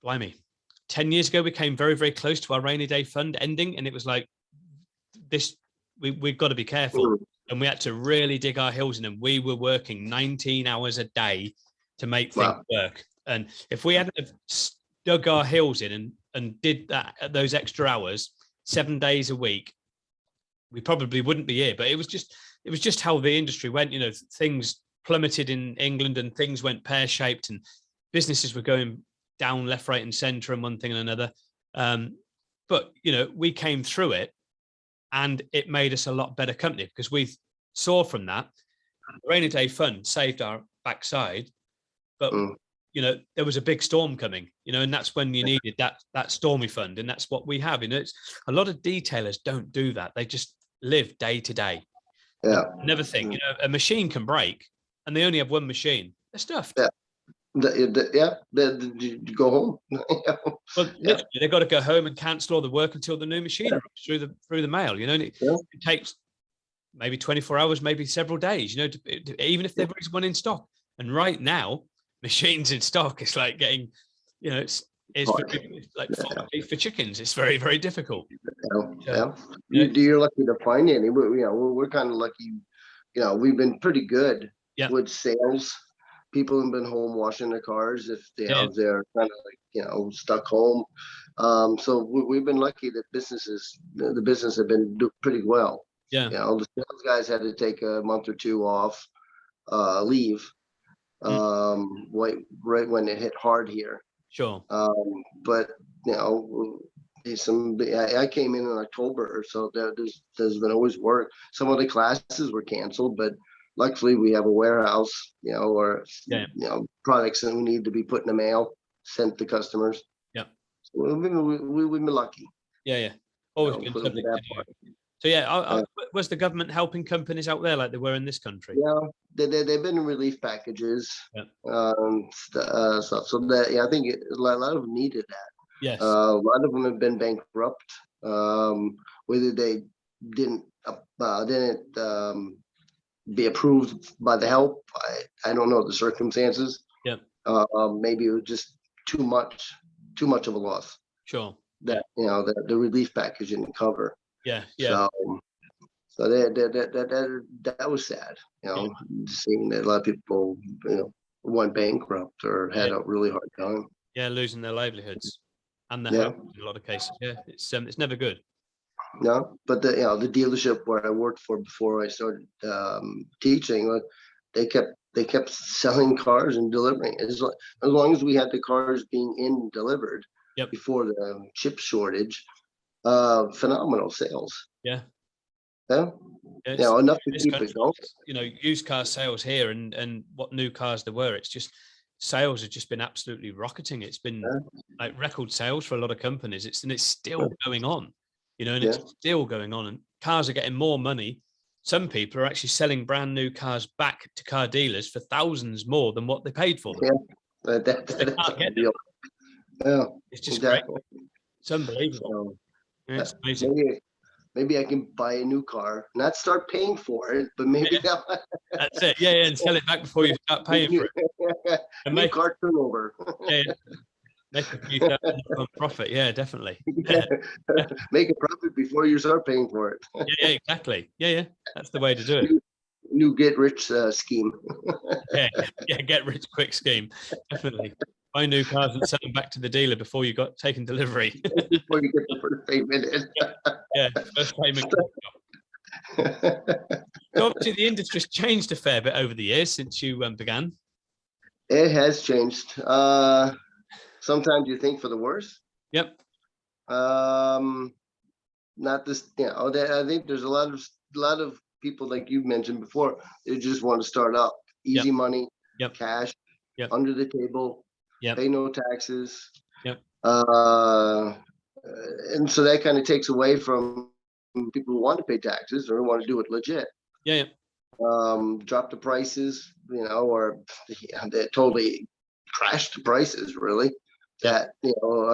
B: blimey, 10 years ago, we came very, very close to our rainy day fund ending. And it was like, we've got to be careful, and we had to really dig our heels in, and we were working 19 hours a day to make things work. And if we hadn't have dug our heels in and did those extra hours 7 days a week, we probably wouldn't be here. But it was just how the industry went. Things plummeted in England, and things went pear-shaped, and businesses were going down left, right, and centre, and one thing and another. But we came through it, and it made us a lot better company, because we saw from that the rainy day fund saved our backside, but there was a big storm coming, and that's when you needed that stormy fund, and that's what we have. It's a lot of detailers don't do that. They just live day to day. Never think, a machine can break, and they only have one machine. They're stuffed.
A: Go home.
B: Well, literally, they've got to go home and cancel all the work until the new machine arrives through the mail. It takes maybe 24 hours, maybe several days. Even if there is one in stock. And right now, machines in stock, it's like getting, it's like for chickens. It's very, very difficult.
A: You're lucky to find any. We're kind of lucky. We've been pretty good with sales. People have been home washing their cars if they're kind of like stuck home. So we've been lucky that the business have been doing pretty well.
B: Yeah.
A: You know, the sales guys had to take a month or two off, leave, right when it hit hard here.
B: Sure.
A: But you know, I came in October, so there's been always work. Some of the classes were canceled, but luckily we have a warehouse, you know, or you know, products that we need to be put in the mail, sent to customers.
B: Yeah.
A: So we've been lucky.
B: Yeah. Always been something to do. So yeah, was the government helping companies out there like they were in this country?
A: Yeah, they've been in relief packages.
B: Yeah.
A: Stuff. So that, yeah, I think a lot of them needed that.
B: Yes.
A: A lot of them have been bankrupt. Whether they didn't be approved by the help, I don't know the circumstances.
B: Yeah.
A: Maybe it was just too much of a loss.
B: Sure.
A: That you know the relief package didn't cover.
B: Yeah.
A: So that was sad. You know, seeing that a lot of people, you know, went bankrupt or had a really hard time.
B: Yeah, losing their livelihoods and their home in a lot of cases. Yeah, it's never good.
A: No, but the dealership where I worked for before I started teaching, they kept selling cars and delivering. As long as we had the cars being in delivered before the chip shortage, phenomenal sales.
B: Yeah.
A: Yeah. You know, enough to keep it going.
B: You know, used car sales here and what new cars there were, it's just sales have just been absolutely rocketing. It's been like record sales for a lot of companies. It's still going on, you know, and it's still going on. And cars are getting more money. Some people are actually selling brand new cars back to car dealers for thousands more than what they paid for them.
A: Yeah,
B: it's just great. It's unbelievable. It's amazing.
A: Maybe I can buy a new car, not start paying for it, but maybe
B: that's it. Yeah, and sell it back before you start paying for it.
A: And make car turnover.
B: Make a few profit. Yeah, definitely.
A: Make a profit before you start paying for it.
B: Yeah, exactly. Yeah, that's the way to do it.
A: New get rich scheme.
B: yeah, get rich quick scheme. Definitely. Buy new cars and sell them back to the dealer before you got taken delivery.
A: Before you get the first payment in.
B: First payment. So obviously the industry's changed a fair bit over the years since you began.
A: It has changed. Sometimes you think for the worse.
B: Yep.
A: Not this, you know, I think there's a lot of people like you mentioned before, they just want to start up. Easy money, cash, under the table. Pay no taxes. And so that kind of takes away from people who want to pay taxes or want to do it legit. Drop the prices, you know, or they totally crashed the prices really. That, you know,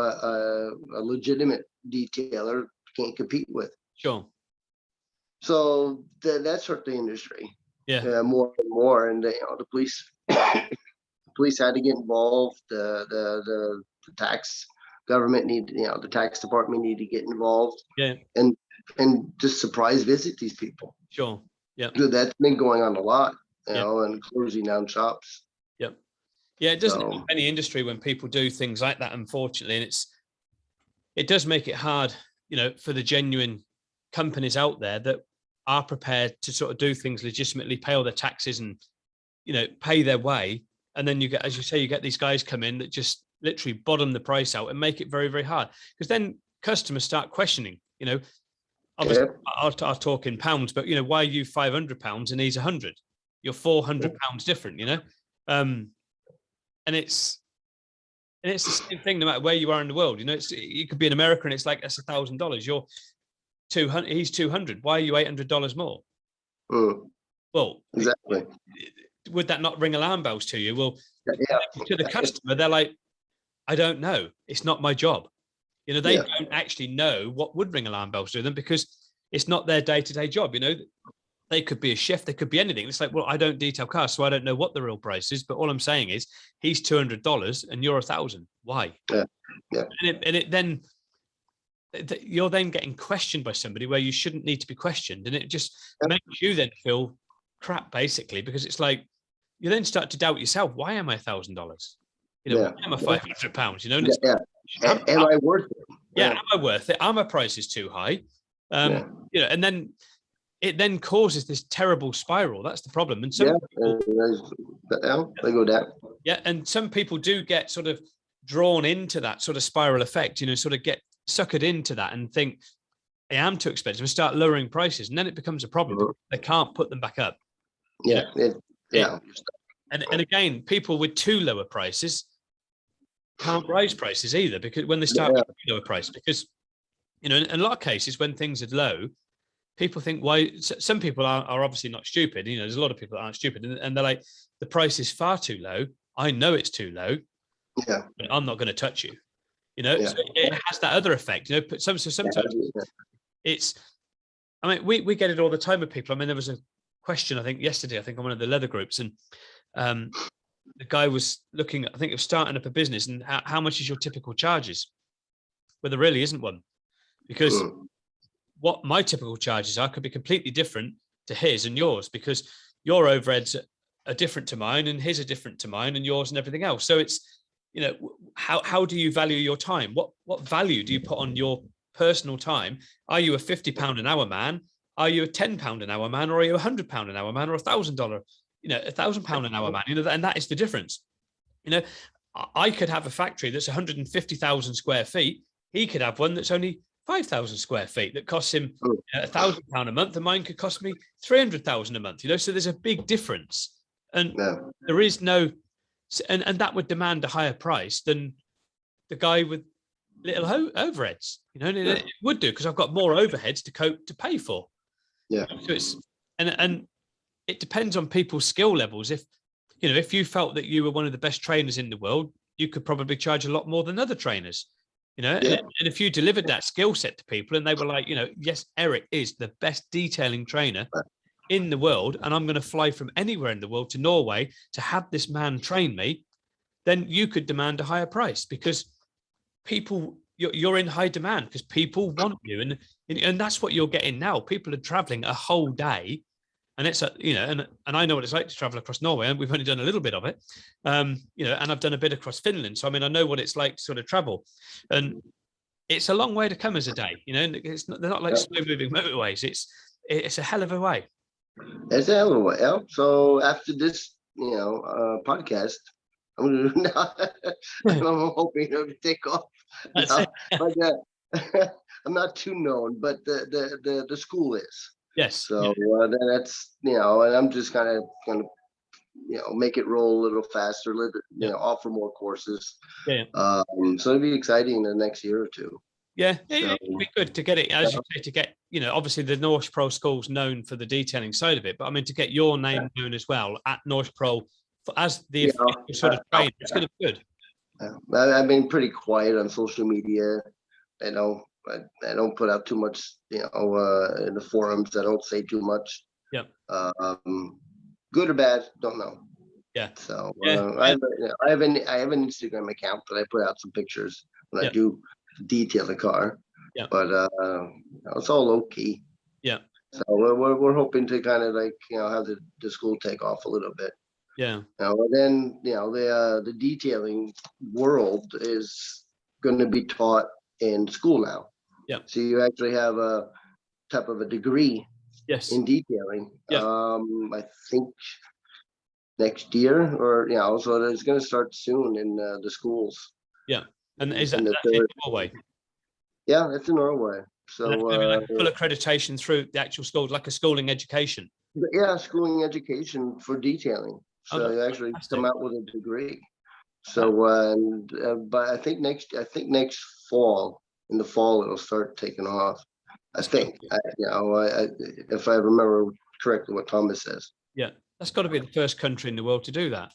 A: a legitimate detailer can't compete with.
B: Sure.
A: So that's hurt the industry. More and more, and you know, the police had to get involved. The tax government the tax department need to get involved. And just surprise visit these people.
B: Sure.
A: So that's been going on a lot, you know, and closing down shops.
B: Yeah, it doesn't help any industry when people do things like that, unfortunately, and it does make it hard, you know, for the genuine companies out there that are prepared to sort of do things legitimately, pay all their taxes and, you know, pay their way. And then you get, as you say, you get these guys come in that just literally bottom the price out and make it very, very hard. Because then customers start questioning, you know, obviously I'll talk in pounds, but, you know, why are you £500 and he's 100? You're £400 different, you know? And it's the same thing no matter where you are in the world. You know, you could be in America and it's like, that's $1,000. You're 200, he's 200. Why are you $800 more? Well,
A: exactly.
B: Would that not ring alarm bells to you? Well, to the customer, they're like, I don't know. It's not my job. You know, they don't actually know what would ring alarm bells to them because it's not their day-to-day job. You know, they could be a chef, they could be anything. It's like, well, I don't detail cars, so I don't know what the real price is. But all I'm saying is, he's $200 and you're $1,000. Why? And it then you're then getting questioned by somebody where you shouldn't need to be questioned, and it just makes you then feel crap, basically, because it's like you then start to doubt yourself. Why am I $1,000? You know, why am I £500? You know, and
A: Am I worth it?
B: Yeah, am I worth it? Are my prices too high? And then it then causes this terrible spiral. That's the problem. And some people,
A: they go down.
B: Yeah, and some people do get sort of drawn into that sort of spiral effect, sort of get suckered into that and think, I am too expensive, and start lowering prices. And then it becomes a problem because they can't put them back up. And again, people with too lower prices can't raise prices either, because when they start with lower price, because, in a lot of cases, when things are low, people think, why? Some people are obviously not stupid. There's a lot of people that aren't stupid, and they're like, the price is far too low. I know it's too low.
A: Yeah,
B: but I'm not going to touch you. So it has that other effect. Sometimes it's. I mean, we get it all the time with people. I mean, there was a question, I think yesterday, on one of the leather groups, and the guy was looking at, I think, of starting up a business, and how much is your typical charges? Well, there really isn't one, because what my typical charges are could be completely different to his and yours, because your overheads are different to mine, and his are different to mine, and yours, and everything else. So it's, how do you value your time? What value do you put on your personal time? Are you a £50 an hour man? Are you a £10 an hour man? Or are you a £100 an hour man? Or $1,000, £1,000 an hour man? And that is the difference. I could have a factory that's 150,000 square feet. He could have one that's only 5,000 square feet that costs him £1,000 a month, and mine could cost me 300,000 a month. So there's a big difference, and there is no, and that would demand a higher price than the guy with little overheads. It would do, because I've got more overheads to pay for.
A: Yeah.
B: So it's and it depends on people's skill levels. If you felt that you were one of the best trainers in the world, you could probably charge a lot more than other trainers. And if you delivered that skill set to people and they were like, yes, Eric is the best detailing trainer in the world, and I'm going to fly from anywhere in the world to Norway to have this man train me, then you could demand a higher price, because you're in high demand, because people want you. And that's what you're getting now. People are traveling a whole day, and it's and I know what it's like to travel across Norway, and we've only done a little bit of it, and I've done a bit across Finland. So, I mean, I know what it's like to sort of travel, and it's a long way to come as a day, they're not like slow moving motorways. It's a hell of a way.
A: It's a hell of a way. Yeah. So after this, podcast, I'm hoping to take off. But I'm not too known, but the school is.
B: Yes.
A: So then that's, and I'm just kind of going to, make it roll a little faster, offer more courses.
B: Yeah.
A: So it'll be exciting in the next year or two.
B: Yeah, it'd be good to get it, as you say, to get, obviously the Norsk Prol school's known for the detailing side of it, but I mean, to get your name known as well at Norsk Prol as the sort of trainer, it's going to be good.
A: I've been pretty quiet on social media. I don't put out too much, in the forums. I don't say too much.
B: Yeah.
A: Good or bad, don't know.
B: Yeah.
A: So I have an Instagram account that I put out some pictures when I do detail the car.
B: Yeah.
A: But it's all low key.
B: Yeah.
A: So we're hoping to kind of have the school take off a little bit.
B: Yeah.
A: And then the detailing world is going to be taught in school now.
B: Yeah.
A: So you actually have a type of a degree.
B: Yes.
A: In detailing.
B: Yeah.
A: I think next year, or so it's going to start soon in the schools.
B: Yeah. And is that in Norway?
A: Yeah, it's in Norway. So
B: like full accreditation through the actual school, like a schooling education.
A: Yeah, schooling education for detailing. So you actually come out with a degree. So but I think next fall, in the fall, it'll start taking off. I think, if I remember correctly what Thomas says.
B: Yeah, that's got to be the first country in the world to do that.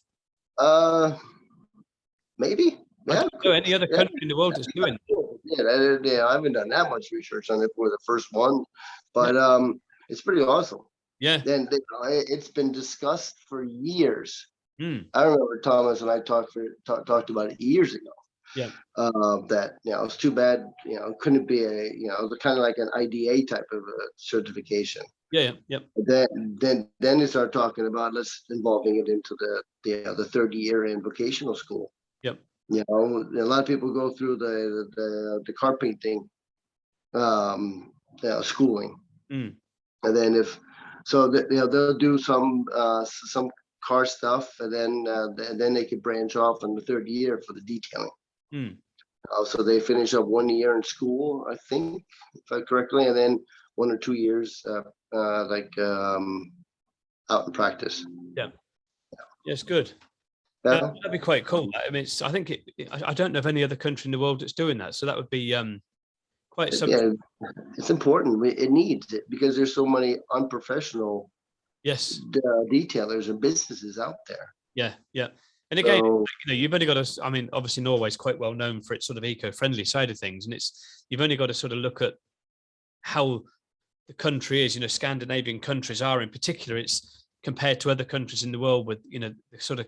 A: Maybe.
B: I don't know any other country in the world that's doing
A: it. Yeah, I haven't done that much research on it. We're the first one, but it's pretty awesome.
B: Yeah.
A: Then it's been discussed for years.
B: I
A: remember Thomas and I talked about it years ago.
B: Yeah.
A: That it's too bad couldn't be a the kind of like an IDA type of a certification.
B: Yeah. Yep.
A: Then they start talking about involving it into the 30-year in vocational school.
B: Yep.
A: You know, a lot of people go through the car painting schooling,
B: Mm.
A: and then they'll do some car stuff, and then they could branch off in the third year for the detailing.
B: Mm.
A: So they finish up 1 year in school, I think, if I correctly, and then 1 or 2 years out in practice.
B: Yeah. Yes, good.
A: Yeah.
B: That'd be quite cool. I mean, I think I don't know of any other country in the world that's doing that. So that would be quite something.
A: Yeah, it's important. It needs it because there's so many unprofessional
B: Yes.
A: detailers and businesses out there.
B: Yeah, yeah. And again,
A: So,
B: you've only got to. I mean, obviously Norway's quite well known for its sort of eco-friendly side of things, and you've only got to sort of look at how the country is. Scandinavian countries are in particular. It's compared to other countries in the world with the sort of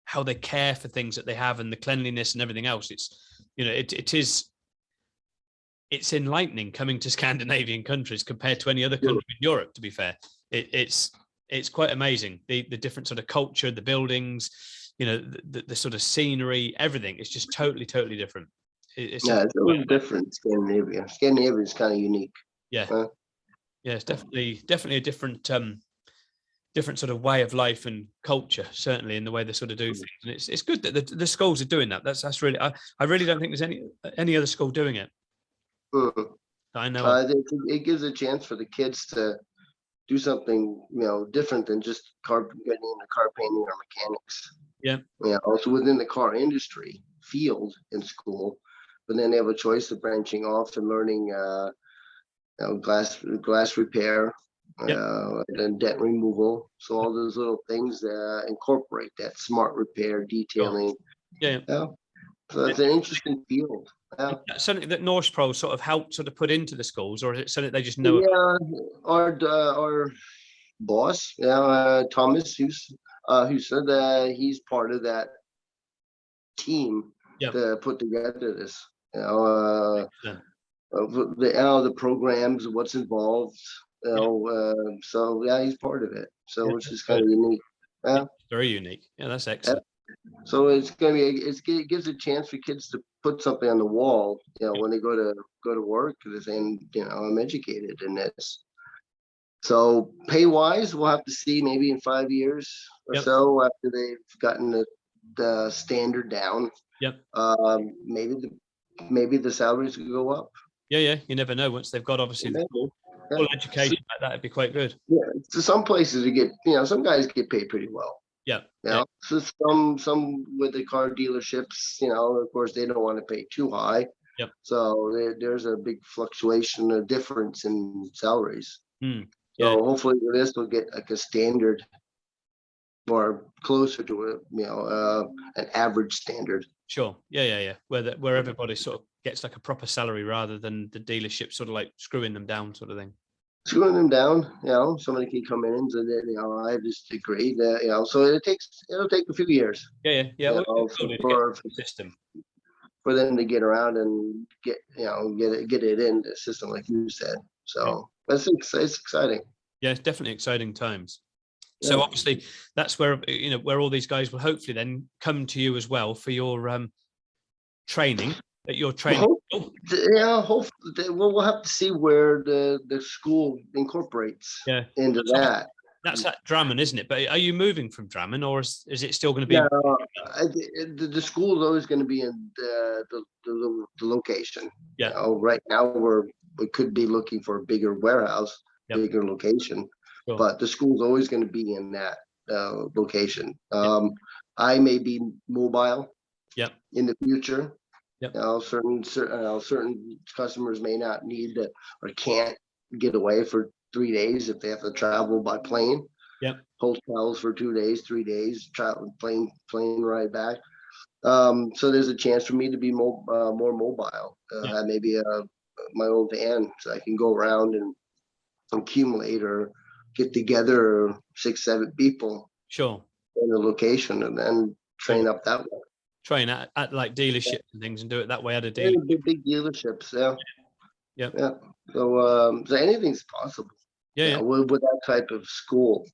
B: how they care for things that they have and the cleanliness and everything else. It's enlightening coming to Scandinavian countries compared to any other country in Europe. To be fair, it's quite amazing the different sort of culture, the buildings, the sort of scenery, everything. It's just totally different.
A: It's a little different. Scandinavia is kind of unique.
B: Yeah, yeah, it's definitely a different sort of way of life and culture, certainly in the way they sort of do things. And it's good that the schools are doing that. That's really, I really don't think there's any other school doing it. I know.
A: It gives a chance for the kids to do something, different than just getting into car painting or mechanics.
B: Yeah.
A: Also within the car industry field in school, but then they have a choice of branching off and learning glass repair, and dent removal. So all those little things incorporate that smart repair, detailing.
B: Yeah.
A: So it's an interesting field. Yeah.
B: Something that Norsk Prol sort of helped sort of put into the schools, or is it something they just know?
A: Yeah, our boss, Thomas, who said that he's part of that team to put together this. The programs, what's involved. So he's part of it. So which is kind of unique. Yeah,
B: very unique. Yeah, that's excellent.
A: So it gives a chance for kids to put something on the wall, when they go to work, they're saying, I'm educated in this. So pay wise, we'll have to see maybe in 5 years or so after they've gotten the standard down. Maybe the salaries could go up. Yeah,
B: you never know. Once they've got obviously the full education like that, it'd be quite good.
A: Yeah, so some places you get, some guys get paid pretty well. So some with the car dealerships, of course they don't want to pay too high. So there's a big fluctuation, a difference in salaries. So hopefully this will get like a standard or closer to an average standard.
B: Sure. Yeah. Where everybody sort of gets like a proper salary rather than the dealership sort of like screwing them down sort of thing.
A: Screwing them down, somebody can come in and say, I have this degree, so it'll take a few years.
B: Yeah.
A: For
B: the system.
A: For them to get around and get it in the system, like you said. So it's exciting.
B: Yeah, it's definitely exciting times. So obviously that's where where all these guys will hopefully then come to you as well for your training. That you're training.
A: Hopefully, we'll have to see where the school incorporates into that.
B: That's at Drammen, isn't it? But are you moving from Drammen, or is it still going to be?
A: The school is always going to be in the location. Right now we could be looking for a bigger warehouse, bigger location, but the school is always going to be in that location. I may be mobile. In the future. Certain customers may not need or can't get away for 3 days if they have to travel by plane. Hotels for 2 days, 3 days, travel plane ride back. So there's a chance for me to be more mobile. Maybe my own van, so I can go around and accumulate or get together 6-7 people. In a location and then train up that way.
B: Train at like dealerships and things and do it that way at a dealer.
A: Big dealerships, yeah. So anything's possible. With that type of school,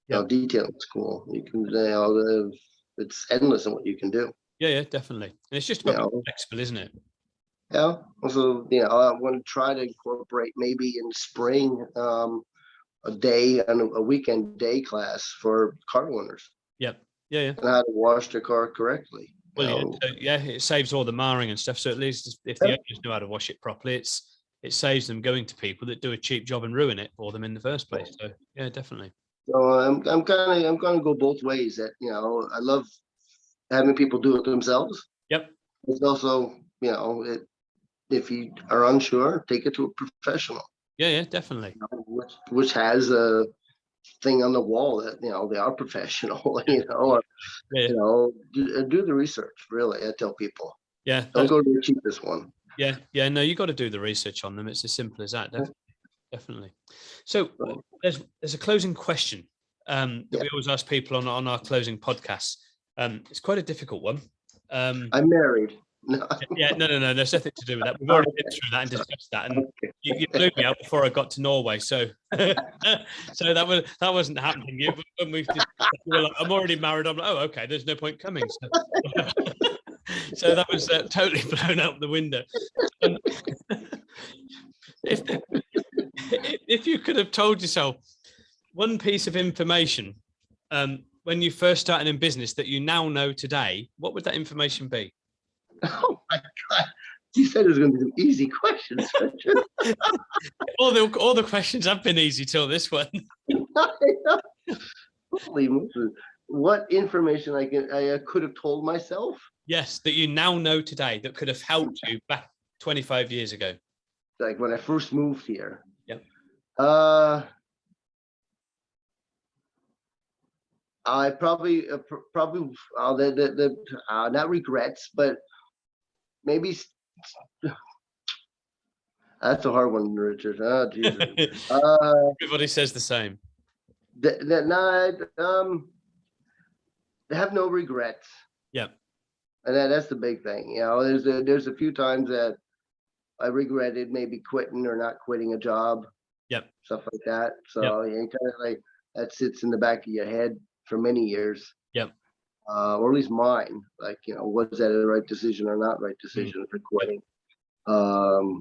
A: detailing school, you can, it's endless in what you can do.
B: Yeah, definitely. And it's just about being flexible, isn't it?
A: Yeah. Also, I want to try to incorporate maybe in spring a day and a weekend day class for car owners.
B: Yep. Yeah.
A: And how to wash their car correctly.
B: Well, it saves all the marring and stuff. So at least if the owners know how to wash it properly, it saves them going to people that do a cheap job and ruin it for them in the first place. So yeah, definitely.
A: So I'm gonna go both ways. That I love having people do it themselves.
B: Yep.
A: It's also if you are unsure, take it to a professional.
B: Yeah, definitely.
A: Which has a thing on the wall that they are professional. Do the research. Really, I tell people.
B: Yeah.
A: Don't go to the cheapest one.
B: Yeah. No, you got to do the research on them. It's as simple as that. Definitely. So there's a closing question that we always ask people on our closing podcasts. It's quite a difficult one.
A: I'm married. No.
B: Yeah, no. There's nothing to do with that. We've already been through that and discussed that, and you blew me out before I got to Norway. So, so that wasn't happening. When we were like, I'm already married. I'm like, oh, okay. There's no point coming. So, so that was totally blown out the window. If you could have told yourself one piece of information when you first started in business that you now know today, what would that information be?
A: Oh my God! You said it was going to be some easy questions.
B: all the questions have been easy till this one.
A: Holy Moses. What information I could have told myself?
B: Yes, that you now know today that could have helped you back 25 years ago.
A: Like when I first moved here.
B: Yep.
A: I probably not regrets, but maybe that's a hard one, Richard. Oh, Jesus.
B: Everybody says the same.
A: Have no regrets.
B: Yeah.
A: And that's the big thing. There's a few times that I regretted maybe quitting or not quitting a job.
B: Yep.
A: Stuff like that. So you kind of like that sits in the back of your head for many years.
B: Yep.
A: Or at least mine. Like, was that the right decision or not right decision for quitting?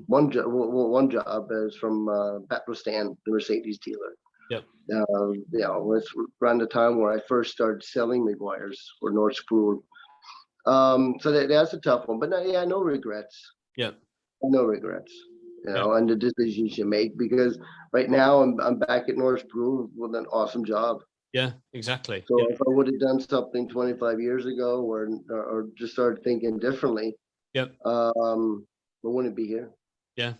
A: One job is from Battlestan, the Mercedes dealer.
B: Yep.
A: It's around the time where I first started selling McGuire's for Norsk Prol. So that's a tough one, but no regrets.
B: Yeah.
A: No regrets. And the decisions you make, because right now I'm back at Norsk Prols with an awesome job.
B: Yeah, exactly.
A: So if I would have done something 25 years ago or just started thinking differently, I wouldn't be here. Yeah.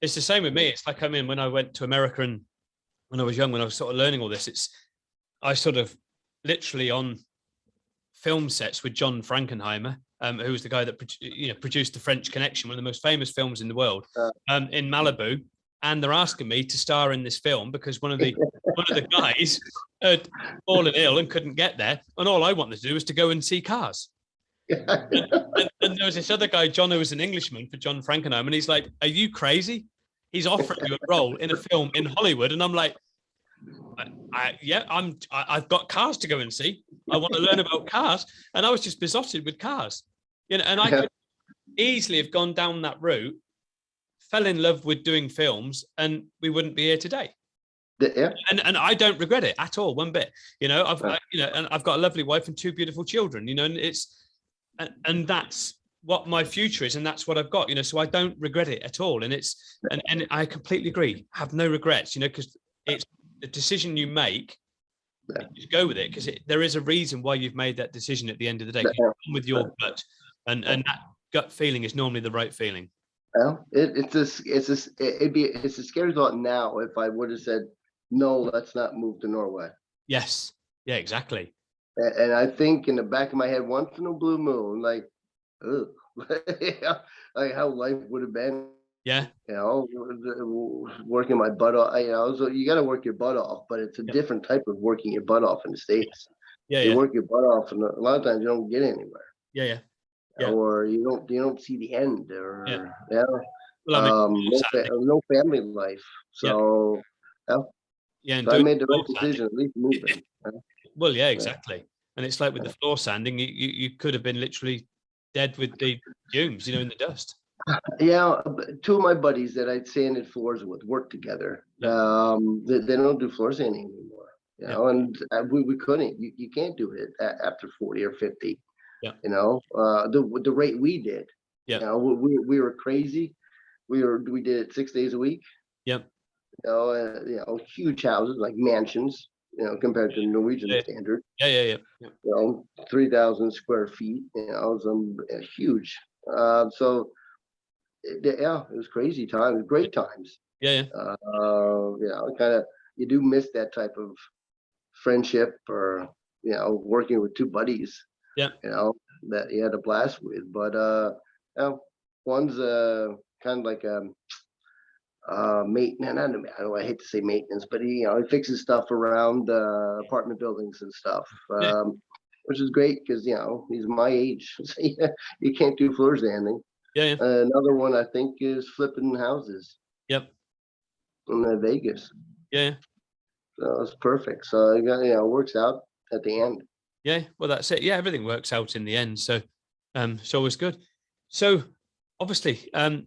B: It's the same with me. It's like, when I went to America and when I was young, when I was sort of learning all this, I sort of literally on film sets with John Frankenheimer, who was the guy that produced The French Connection, one of the most famous films in the world, in Malibu. And they're asking me to star in this film because one of the guys had fallen ill and couldn't get there, and all I wanted to do was to go and see cars. And there was this other guy, John, who was an Englishman for John Frankenheimer, and he's like, "Are you crazy? He's offering you a role in a film in Hollywood," and I'm like, I've got cars to go and see. I want to learn about cars, and I was just besotted with cars, and I could easily have gone down that route, fell in love with doing films, and we wouldn't be here today.
A: Yeah.
B: And I don't regret it at all, one bit. And I've got a lovely wife and two beautiful children. And that's what my future is, and that's what I've got. So I don't regret it at all. And and I completely agree. Have no regrets. Because it's the decision you make. Just go with it, because there is a reason why you've made that decision at the end of the day. You're with your gut, and that gut feeling is normally the right feeling.
A: Well, it's a scary thought now if I would have said, no, let's not move to Norway.
B: Yes. Yeah, exactly.
A: And I think in the back of my head, once in a blue moon, like, like how life would have been.
B: Yeah.
A: Working my butt off. So you got to work your butt off, but it's a different type of working your butt off in the States. You work your butt off, and a lot of times you don't get anywhere.
B: Yeah.
A: Or you don't see the end, or
B: Well,
A: no family life. So so I made the right decision, at least moving.
B: Well, yeah, exactly. And it's like with the floor sanding, you could have been literally dead with the fumes, in the dust.
A: Yeah, two of my buddies that I'd sanded floors with work together. They don't do floor sanding anymore, and we couldn't. You can't do it after 40 or 50.
B: Yeah.
A: The rate we did.
B: Yeah.
A: We were crazy. We did it 6 days a week.
B: Yep.
A: Huge houses like mansions. Compared to Norwegian standard.
B: Yeah.
A: 3,000 square feet. Some huge. So. Yeah, it was crazy times, great times.
B: Yeah.
A: Kind of, you do miss that type of friendship, or working with two buddies.
B: Yeah.
A: That you had a blast with. But one's kind of like maintenance. I hate to say maintenance, but he fixes stuff around apartment buildings and stuff. Which is great because he's my age, so you can't do floor sanding.
B: Yeah.
A: Another one I think is flipping houses.
B: Yep.
A: In Vegas.
B: Yeah.
A: So it's perfect. So it works out at the end.
B: Yeah. Well, that's it. Yeah, everything works out in the end. So, it's always good. So, obviously, Norsk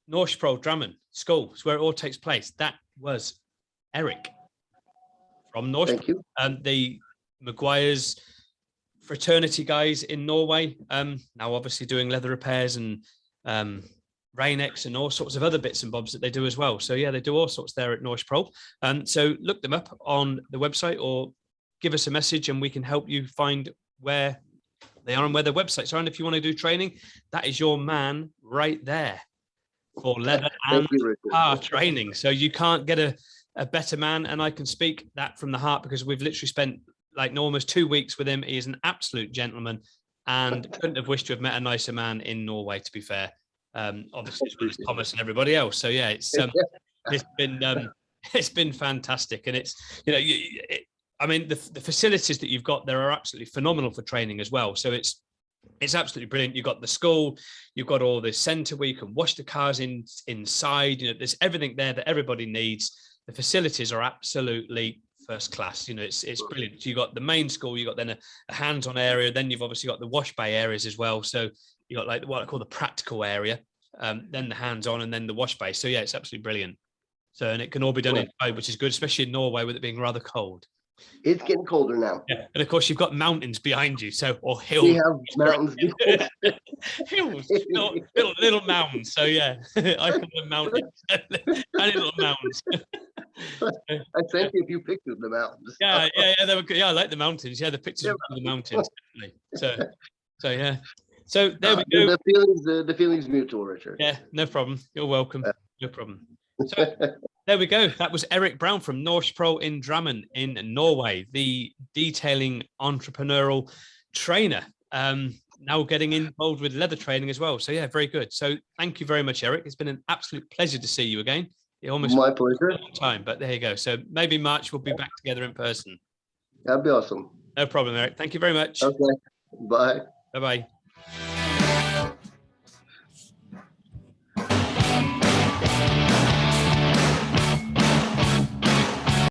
B: Prol Drammen school is where it all takes place. That was Eric from Norsk.
A: Thank you.
B: The Maguire's fraternity guys in Norway, now obviously doing leather repairs and Rain-X and all sorts of other bits and bobs that they do as well. So yeah, they do all sorts there at Norsk Prol. So look them up on the website or give us a message and we can help you find where they are and where their websites are. And if you want to do training, that is your man right there for leather and car training. So you can't get a better man. And I can speak that from the heart because we've literally spent almost 2 weeks with him. He is an absolute gentleman and couldn't have wished to have met a nicer man in Norway, to be fair. Obviously as well as Thomas and everybody else. So yeah, it's been fantastic. And it's, the facilities that you've got there are absolutely phenomenal for training as well. So it's absolutely brilliant. You've got the school, you've got all the center where you can wash the cars inside, there's everything there that everybody needs. The facilities are absolutely first class. It's brilliant. So you got the main school, you got then a hands-on area, then you've obviously got the wash bay areas as well. So you got what I call the practical area, then the hands-on, and then the wash bay. So yeah, it's absolutely brilliant. So and it can all be done inside, which is good, especially in Norway with it being rather cold.
A: It's getting colder now.
B: Yeah, and of course you've got mountains behind you, or hills.
A: We have mountains.
B: Hills, little mountains. So yeah, I call them mountains, tiny little mountains.
A: I sent you a few pictures of the mountains.
B: Yeah, they were good. Yeah, I like the mountains. Yeah, the pictures of the mountains. Definitely. So yeah. So there we go.
A: The feelings mutual, Richard.
B: Yeah, no problem. You're welcome. No problem. So there we go. That was Eric Brown from Norsk Prol in Drammen in Norway, the detailing entrepreneurial trainer. Now getting involved with leather training as well. So yeah, very good. So thank you very much, Eric. It's been an absolute pleasure to see you again.
A: My pleasure.
B: Time, but there you go. So maybe March we'll be back together in person.
A: That'd be awesome.
B: No problem, Eric. Thank you very much.
A: Okay. Bye.
B: Bye-bye.